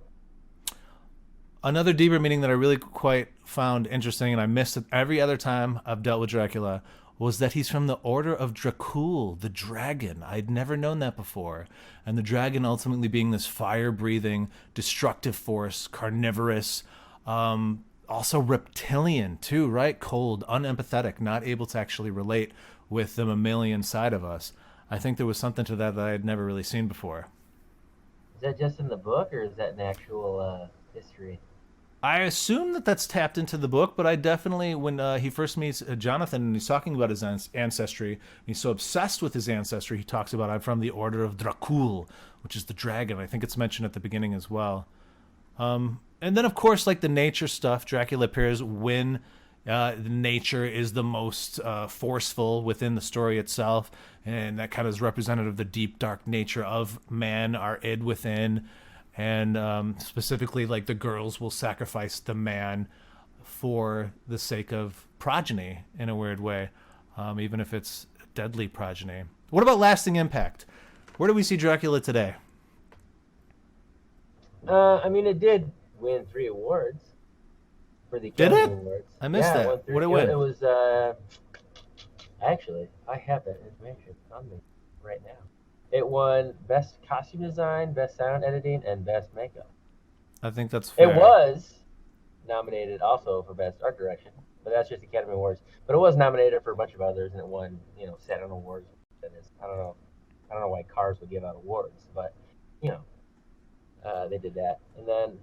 Another deeper meaning that I really quite found interesting, and I missed it every other time I've dealt with Dracula, was that he's from the order of Dracul, the dragon. I'd never known that before. And the dragon ultimately being this fire-breathing, destructive force, carnivorous, also reptilian too, right? Cold, unempathetic, not able to actually relate with the mammalian side of us. I think there was something to that I had never really seen before. Is that just in the book, or is that an actual history? I assume that that's tapped into the book, but I definitely, when he first meets Jonathan and he's talking about his ancestry, he's so obsessed with his ancestry, he talks about, I'm from the order of Dracul, which is the dragon. I think it's mentioned at the beginning as well. And then, of course, like the nature stuff, Dracula appears when nature is the most forceful within the story itself, and that kind of is representative of the deep, dark nature of man, our id within. And specifically, like, the girls will sacrifice the man for the sake of progeny in a weird way, even if it's deadly progeny. What about lasting impact? Where do we see Dracula today? I mean, it did win 3 awards for the Academy Awards. I missed that. What did it win? It was actually, I have that information on me right now. It won Best Costume Design, Best Sound Editing, and Best Makeup. I think that's fair. It was nominated also for Best Art Direction, but that's just Academy Awards. But it was nominated for a bunch of others, and it won, Saturn Awards. That is, I don't know why Cars would give out awards, but they did that. And then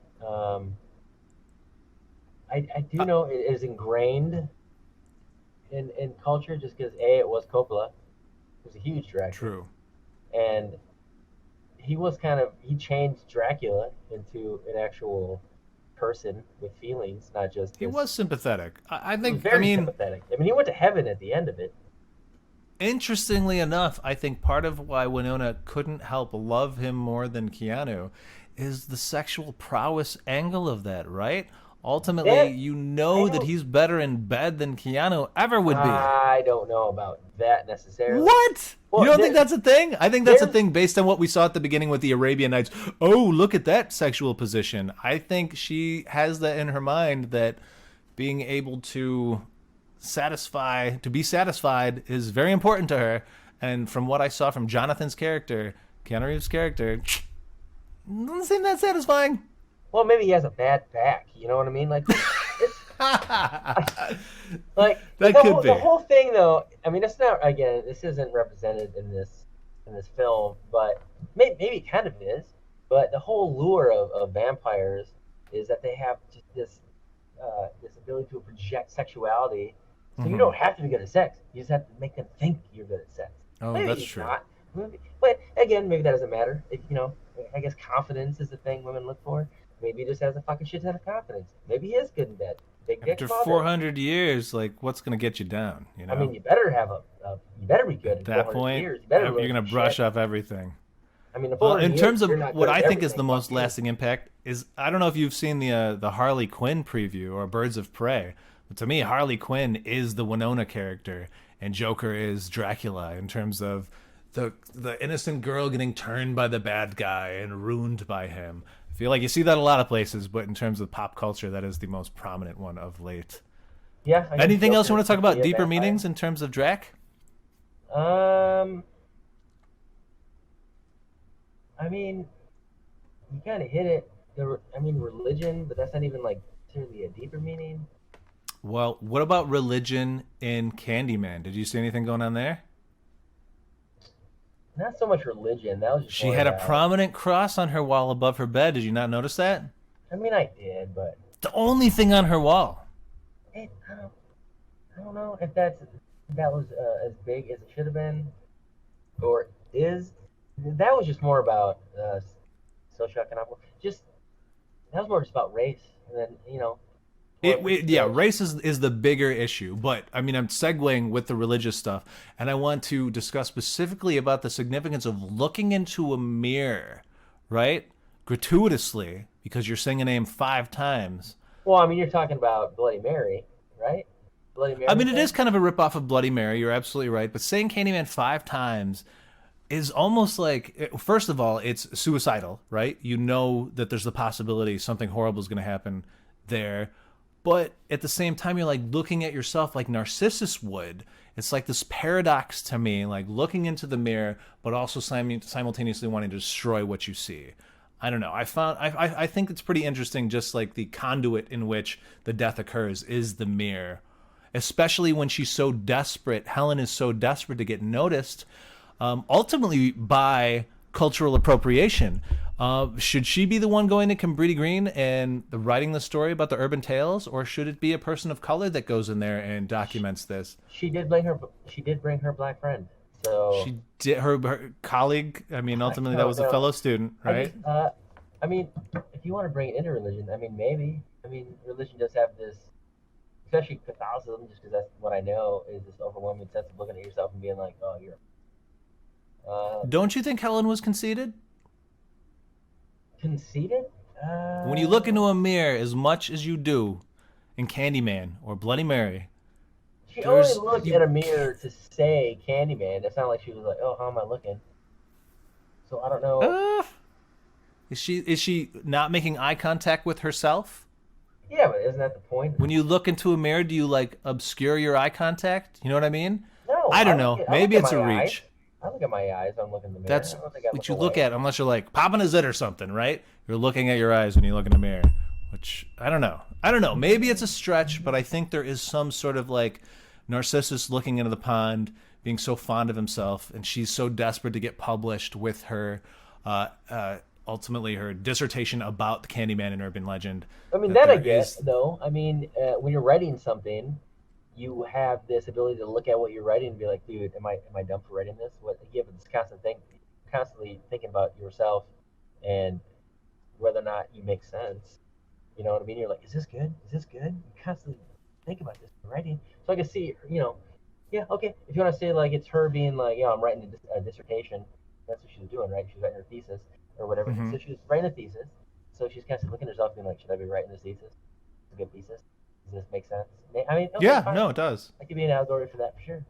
I do know it is ingrained in culture just because it was Coppola, who's a huge director. True. And he changed Dracula into an actual person with feelings, not just He was sympathetic. I he think, was very sympathetic. I mean, he went to heaven at the end of it. interestingly enough, I think part of why Winona couldn't help love him more than Keanu is the sexual prowess angle of that, right? Ultimately, that he's better in bed than Keanu ever would be. I don't know about that necessarily. What? Well, you don't think that's a thing? I think that's a thing based on what we saw at the beginning with the Arabian Nights. Oh, look at that sexual position. I think she has that in her mind, that being able to be satisfied is very important to her. And from what I saw from Jonathan's character, Keanu Reeves' character, doesn't seem that satisfying. Well, maybe he has a bad back. You know what I mean? Like, like that could be. The whole thing, though. I mean, it's not. Again, this isn't represented in this film, but maybe it kind of is. But the whole lure of vampires is that they have just this ability to project sexuality. So you don't have to be good at sex. You just have to make them think you're good at sex. Oh, maybe that's true. Not. But again, maybe that doesn't matter. I guess confidence is the thing women look for. Maybe he just has a fucking shit ton of confidence. Maybe he is good in bed. Big dick. After 400 years, like, what's going to get you down? You know? I mean, you better have you better be good at that point. Years. You're going to brush off everything. I mean, in terms of what I think is the most lasting impact is, I don't know if you've seen the Harley Quinn preview or Birds of Prey, but to me, Harley Quinn is the Winona character and Joker is Dracula in terms of the innocent girl getting turned by the bad guy and ruined by him. I feel like you see that a lot of places, but in terms of pop culture, that is the most prominent one of late. Yeah. Anything else you want to talk about? Deeper meanings in terms of Drac? I mean, you kind of hit it. Religion, but that's not even like really a deeper meaning. Well, what about religion in Candyman? Did you see anything going on there? Not so much religion. That was just she had a prominent cross on her wall above her bed. Did you not notice that? I mean, I did, but the only thing on her wall. I don't know if that was as big as it should have been, or is. That was just more about socioeconomic. That was more just about race, and then race is the bigger issue. But I mean, I'm segueing with the religious stuff, and I want to discuss specifically about the significance of looking into a mirror, right? Gratuitously, because you're saying a name 5 times. Well, I mean, you're talking about Bloody Mary, right? Bloody Mary. I mean, it is kind of a ripoff of Bloody Mary. You're absolutely right. But saying Candyman 5 times is almost like, first of all, it's suicidal, right? You know that there's the possibility something horrible is going to happen there. But at the same time, you're like looking at yourself like Narcissus would. It's like this paradox to me, like looking into the mirror, but also simultaneously wanting to destroy what you see. I don't know. I think it's pretty interesting, just like the conduit in which the death occurs is the mirror. Especially when she's so desperate, Helen is so desperate to get noticed, ultimately by cultural appropriation. Should she be the one going to Cabrini Green and writing the story about the urban tales, or should it be a person of color that goes in there and documents this? She did bring her black friend. So she did her colleague. I mean, ultimately that was a fellow student, right? I mean, if you want to bring it into religion, I mean, maybe. I mean, religion does have this, especially Catholicism, just because that's what I know, is this overwhelming sense of looking at yourself and being like, oh, you're. Don't you think Helen was conceited? Conceited? When you look into a mirror as much as you do in Candyman or Bloody Mary, she only looked at a mirror to say Candyman. It's not like she was like, oh, how am I looking? So I don't know. Is she not making eye contact with herself? Yeah, but isn't that the point? When you look into a mirror, do you like obscure your eye contact? You know what I mean? No. I don't know. Maybe it's a reach. I look at my eyes when I'm looking in the mirror. That's I don't think I what look you away. look at, unless you're like popping a zit or something, right? You're looking at your eyes when you look in the mirror, which I don't know. Maybe it's a stretch, but I think there is some sort of like Narcissus looking into the pond, being so fond of himself, and she's so desperate to get published with her, ultimately her dissertation about the Candyman and urban legend. I mean, that that I there get, is- though. I mean, when you're writing something, you have this ability to look at what you're writing and be like, dude, am I dumb for writing this? What you have this constant thing, constantly thinking about yourself and whether or not you make sense. You know what I mean? You're like, is this good? Is this good? You constantly think about this in writing. So I can see, yeah, okay. If you want to say like it's her being like, I'm writing a dissertation. That's what she was doing, right? She was writing her thesis or whatever. Mhm. So she was writing a thesis. So she's constantly looking at herself, being like, should I be writing this thesis? It's a good thesis. Does this make sense? I mean, okay, Yeah, fine. no, it does. I could be an allegory for that for sure.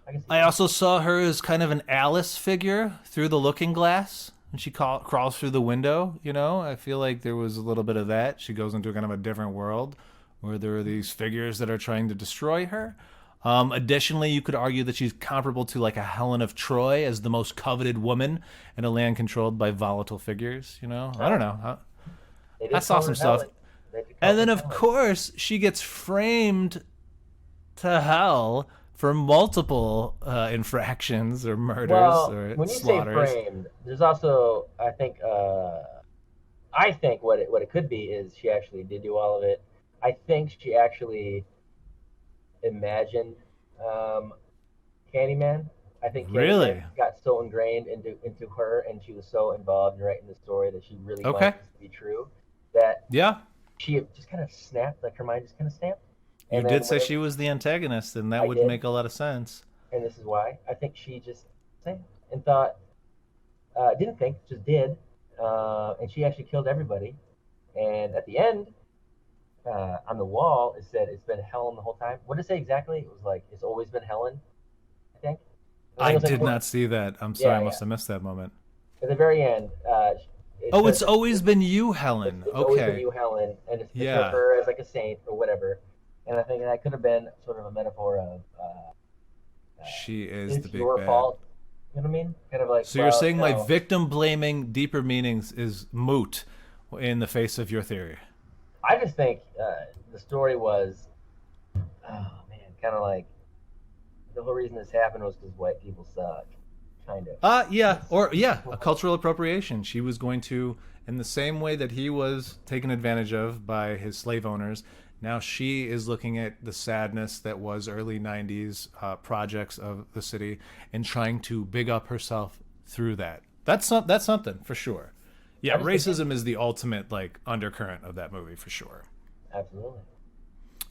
I can see I that. also saw her as kind of an Alice figure through the looking glass, and she crawls through the window. I feel like there was a little bit of that. She goes into kind of a different world where there are these figures that are trying to destroy her. Additionally, you could argue that she's comparable to like a Helen of Troy as the most coveted woman in a land controlled by volatile figures. I don't know. They did I saw call some her stuff. Helen. They did call And her then, of Helen. course, she gets framed to hell for multiple infractions or murders Well, or when you slaughters. say framed, there's also, I think what it could be is she actually did do all of it. I think she actually imagined Candyman. I think Really? Candyman got so ingrained into her, and she was so involved in writing the story that she really Okay. wanted this to be true. That Yeah, she just kind of snapped, like her mind just kind of snapped. you And did then say when she was the antagonist, and that I would did. make a lot of sense. and this is why I think she just said and thought, didn't think, just did, and she actually killed everybody. And at the end, on the wall, it said it's been Helen the whole time. What did it say exactly? It was like it's always been Helen, I think. And I it was like, did well, not see that. I'm sorry, Yeah, I must yeah. have missed that moment. At the very end, it Oh, says it's always been you, Helen. it's always been Okay. you, Helen, and it's picture Yeah. of her as like a saint or whatever. And I think that could have been sort of a metaphor of She is the it's big your bad. fault. You know what I mean? Kind of like. So you're saying my no. victim blaming deeper meanings is moot in the face of your theory? I just think the story was, oh man, kind of like the whole reason this happened was because white people suck, kind of. A cultural appropriation. She was going to, in the same way that he was taken advantage of by his slave owners, now she is looking at the sadness that was early 90s projects of the city and trying to big up herself through that. That's something for sure. Yeah, I just think racism is the ultimate like undercurrent of that movie for sure. Absolutely.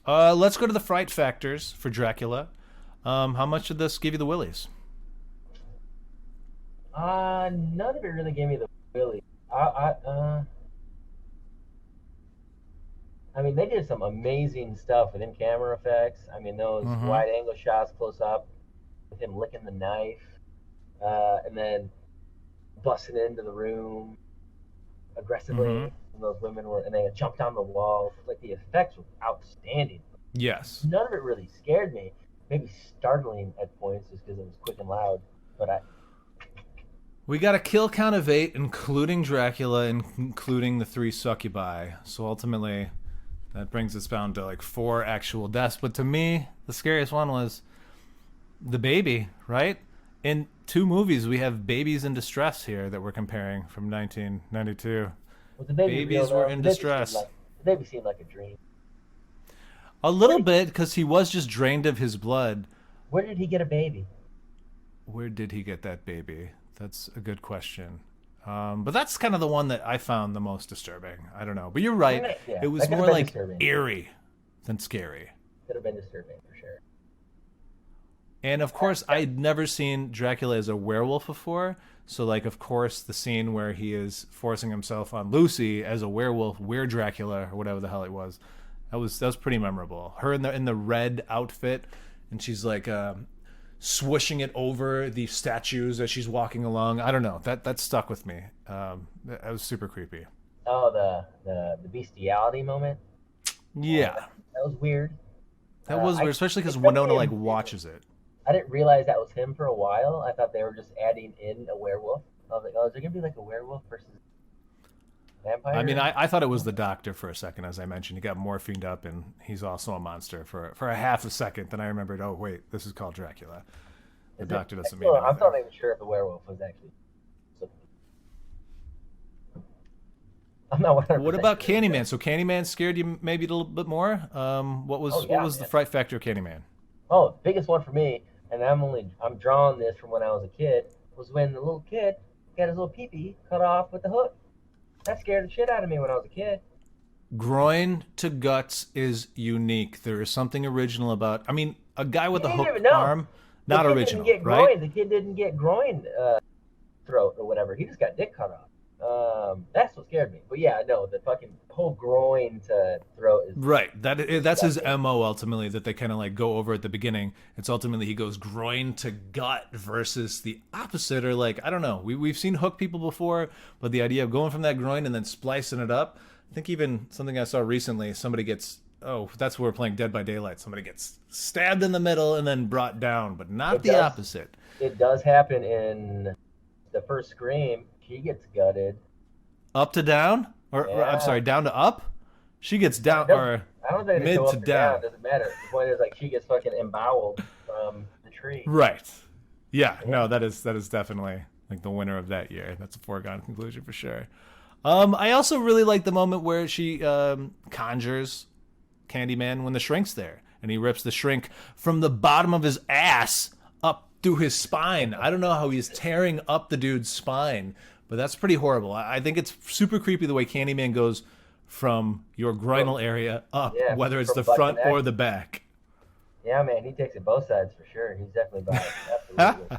Let's go to the fright factors for Dracula. How much did this give you the willies? None of it really gave me the willy. I mean, they did some amazing stuff with in-camera effects. I mean, those Mhm. wide-angle shots close up with him licking the knife, and then busting into the room aggressively. Mhm. And those women and they jumped down the wall. Like the effects were outstanding. Yes. None of it really scared me. Maybe startling at points just because it was quick and loud. But We got a kill count of 8, including Dracula, and including the 3 succubi. So ultimately, that brings us down to like 4 actual deaths. But to me, the scariest one was the baby, right? In 2 movies, we have babies in distress here that we're comparing from 1992. was the baby Babies real, though? were in The baby distress. the baby seemed like a dream. A little bit, because he was just drained of his blood. Where did he get a baby? Where did he get that baby? That's a good question. But that's kind of the one that I found the most disturbing. I don't know. But you're right. Yeah, It was that could've more been like disturbing. eerie than scary. Could have been disturbing for sure. And of course, I'd never seen Dracula as a werewolf before. So, like, of course, the scene where he is forcing himself on Lucy as a werewolf, Weird Dracula, or whatever the hell it was, that was pretty memorable. Her in the red outfit, and she's like swooshing it over the statues as she's walking along. I don't know. That stuck with me. That was super creepy. Oh, the bestiality moment. Yeah, That was weird. that was I- weird, especially because it took Winona me a like minute. watches it. I didn't realize that was him for a while. I thought they were just adding in a werewolf. I was like, oh, is there gonna be like a werewolf versus vampire? I mean, I thought it was the doctor for a second, as I mentioned. He got morphined up, and he's also a monster for a half a second. Then I remembered, oh, wait, this is called Dracula. The doctor doesn't mean anything. I'm not even sure if the werewolf was actually. I'm not 100% What about sure. Candyman? So Candyman scared you maybe a little bit more? What was the fright factor of Candyman? Oh, the biggest one for me, and I'm drawing this from when I was a kid, was when the little kid got his little pee-pee cut off with the hook. That scared the shit out of me when I was a kid. Groin to guts is unique. There is something original about. I mean, a guy with a You didn't hooked even know. arm, not original, Didn't get right? groin. The kid didn't get groin throat or whatever. He just got dick cut off. That's what scared me. But yeah, no, the fucking whole groin to throat is Right. That's his MO ultimately that they kind of like go over at the beginning. It's ultimately he goes groin to gut versus the opposite, or like I don't know. We've seen hook people before, but the idea of going from that groin and then splicing it up. I think even something I saw recently, somebody gets that's where we're playing Dead by Daylight. Somebody gets stabbed in the middle and then brought down, but not the opposite. It does happen in the first Scream. She gets gutted. Up to down? Or I'm sorry, down to up? She gets down, or I don't think mid they go to up or down. It doesn't matter. The point is, like, she gets fucking emboweled from the tree. Right. Yeah, no, that is definitely like the winner of that year. That's a foregone conclusion for sure. I also really like the moment where she conjures Candyman when the shrink's there, and he rips the shrink from the bottom of his ass up through his spine. I don't know how he's tearing up the dude's spine, but that's pretty horrible. I think it's super creepy the way Candyman goes from your groinal area up, whether it's the front or the back. Yeah, man, he takes it both sides for sure. He's definitely biased. Absolutely.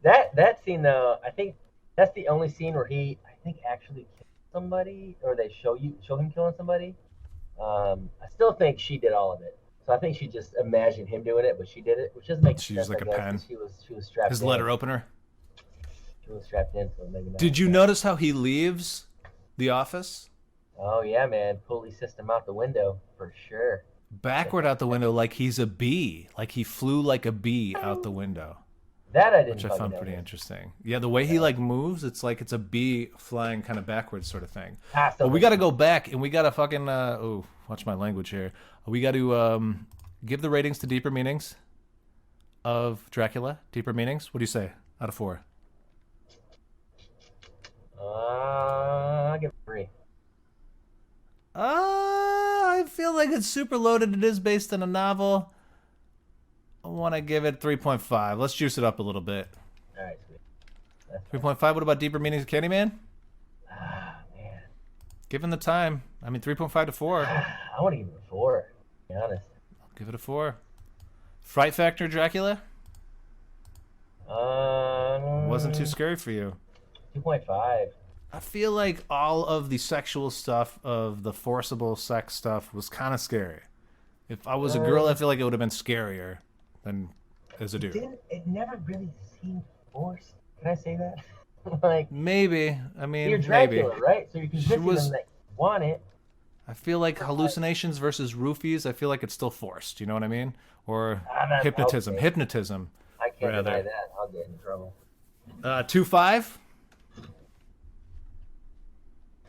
That scene though, I think that's the only scene where he, I think, actually killed somebody, or they show him killing somebody. I still think she did all of it. So I think she just imagined him doing it, but she did it, which doesn't make sense. She used like a pen. She was strapped. His in. letter opener. She was strapped in, so maybe not. Did you notice how he leaves the office? Oh yeah, man, pulley system out the window for sure. Backward out the window, like he's a bee, like he flew like a bee out the window. That I didn't. Which I found pretty interesting. Yeah, the way he like moves, it's like it's a bee flying kind of backwards sort of thing. But we got to go back and we got to fucking watch my language here. We got to give the ratings to Deeper Meanings of Dracula. Deeper Meanings. What do you say out of 4? I'll give it 3. I feel like it's super loaded. It is based on a novel. I want to give it 3.5. Let's juice it up a little bit. All right, sweet. 3.5. What about Deeper Meanings of Candyman? Man. Given the time, I mean 3.5 to 4. I want to give it a 4. To be honest. I'll give it a 4. Fright Factor Dracula? Wasn't too scary for you. 2.5. I feel like all of the sexual stuff of the forcible sex stuff was kind of scary. If I was a girl, I feel like it would have been scarier than as a dude. It never really seemed forced. Can I say that? Like maybe. I mean, you're Dracula, maybe. right? So you're convincing them that you want it. I feel like hallucinations versus roofies. I feel like it's still forced. You know what I mean? Or hypnotism. Okay. Hypnotism. I can't deny that. I'll get in trouble. 2.5.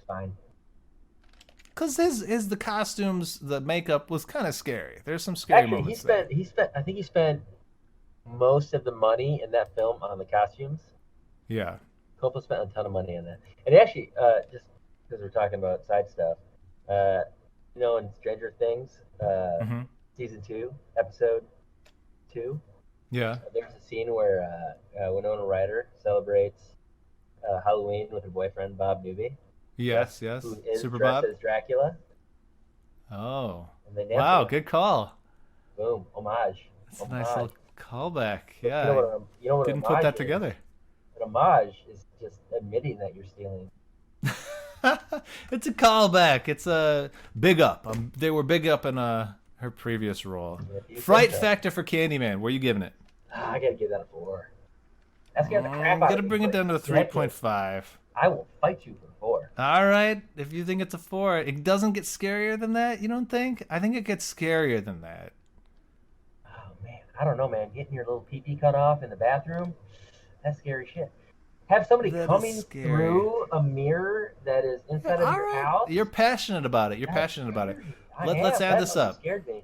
Fine. Because the costumes, the makeup was kind of scary. There's some scary moments there. I think he spent most of the money in that film on the costumes. Yeah. Coppola spent a ton of money on that. And actually, just because we're talking about side stuff, in Stranger Things, season 2, episode 2. Yeah. There's a scene where Winona Ryder celebrates Halloween with her boyfriend Bob Newby. Yes. Who is Super dressed Bob. as Dracula. Oh. Wow, good call. Boom, homage. That's a nice little callback. Yeah. You know what didn't put that together. An homage is just admitting that you're stealing. It's a callback. It's a big up. They were big up in her previous role. Fright Factor for Candyman. Where are you giving it? I gotta give that a 4. That's got the crap out of me. Gotta bring it down to a 3.5. I will fight you for 4. All right. If you think it's a 4, it doesn't get scarier than that. You don't think? I think it gets scarier than that. Oh man, I don't know, man, getting your little pee-pee cut off in the bathroom, that's scary shit. Have somebody That is coming scary. through a mirror that is inside of your house. You're passionate about it. That's Let's That add this up. Scared me.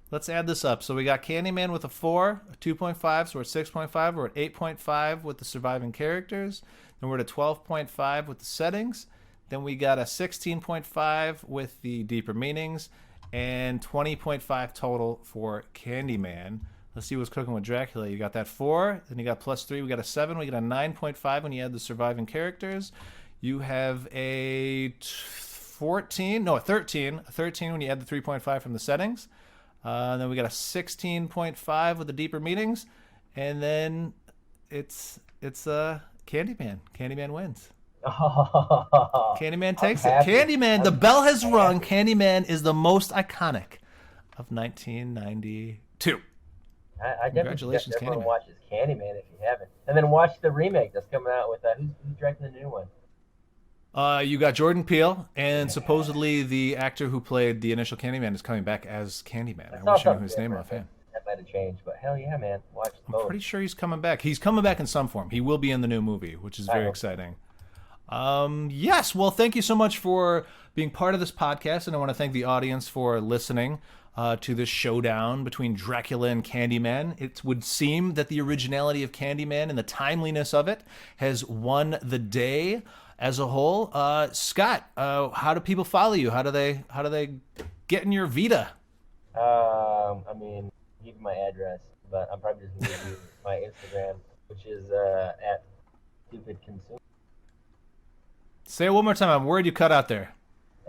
Let's add this up. So we got Candyman with a 4, a 2.5, so we're at 6.5. We're at 8.5 with the surviving characters. Then we're at a 12.5 with the settings. Then we got a 16.5 with the deeper meanings. And 20.5 total for Candyman. Let's see what's cooking with Dracula. You got that 4, then you got +3. We got a 7. We got a 9.5 when you add the surviving characters. You have a 13. A 13 when you add the 3.5 from the settings. Then we got a 16.5 with the deeper meanings. And then it's Candyman. Candyman wins. Candyman takes it. Candyman, the bell has rung. Candyman is the most iconic of 1992. I Congratulations, definitely Candyman. watch this Candyman if you haven't. And then watch the remake that's coming out with who's directing the new one? You got Jordan Peele, and supposedly the actor who played the initial Candyman is coming back as Candyman. I wish I knew his name offhand. That might have changed, but hell yeah, man. Watch both. I'm pretty sure he's coming back. He's coming back in some form. He will be in the new movie, which is very exciting. Yes, well, thank you so much for being part of this podcast, and I want to thank the audience for listening to this showdown between Dracula and Candyman. It would seem that the originality of Candyman and the timeliness of it has won the day as a whole. Scott, how do people follow you? How do they get in your Vita? I mean, give you my address, but I'm probably just going to give you my Instagram, which is at Stupid Consumer. Say it one more time. I'm worried you cut out there.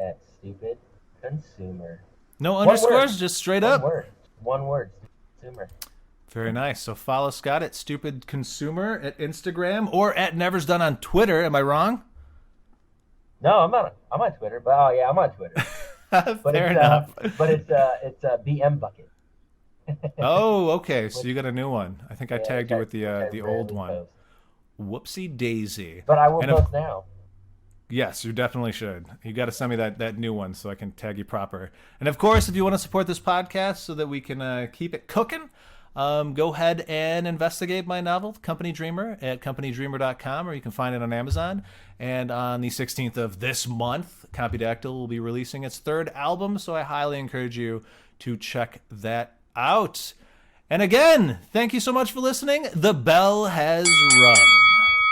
At Stupid Consumer. No underscores, just straight up. One word. Consumer. Very nice. So follow Scott at Stupid Consumer at Instagram or at Never's Done on Twitter. Am I wrong? No, I'm on Twitter, but I'm on Twitter. Fair enough. But it's BM Bucket. Oh, okay. So you got a new one. I think I tagged you with the old one. Post. Whoopsie daisy. But I will post now. Yes, you definitely should. You got to send me that new one so I can tag you proper. And of course, if you want to support this podcast so that we can keep it cooking, go ahead and investigate my novel, Company Dreamer, at companydreamer.com, or you can find it on Amazon. And on the 16th of this month, Compudactyl will be releasing its 3rd album, so I highly encourage you to check that out. And again, thank you so much for listening. The bell has rung.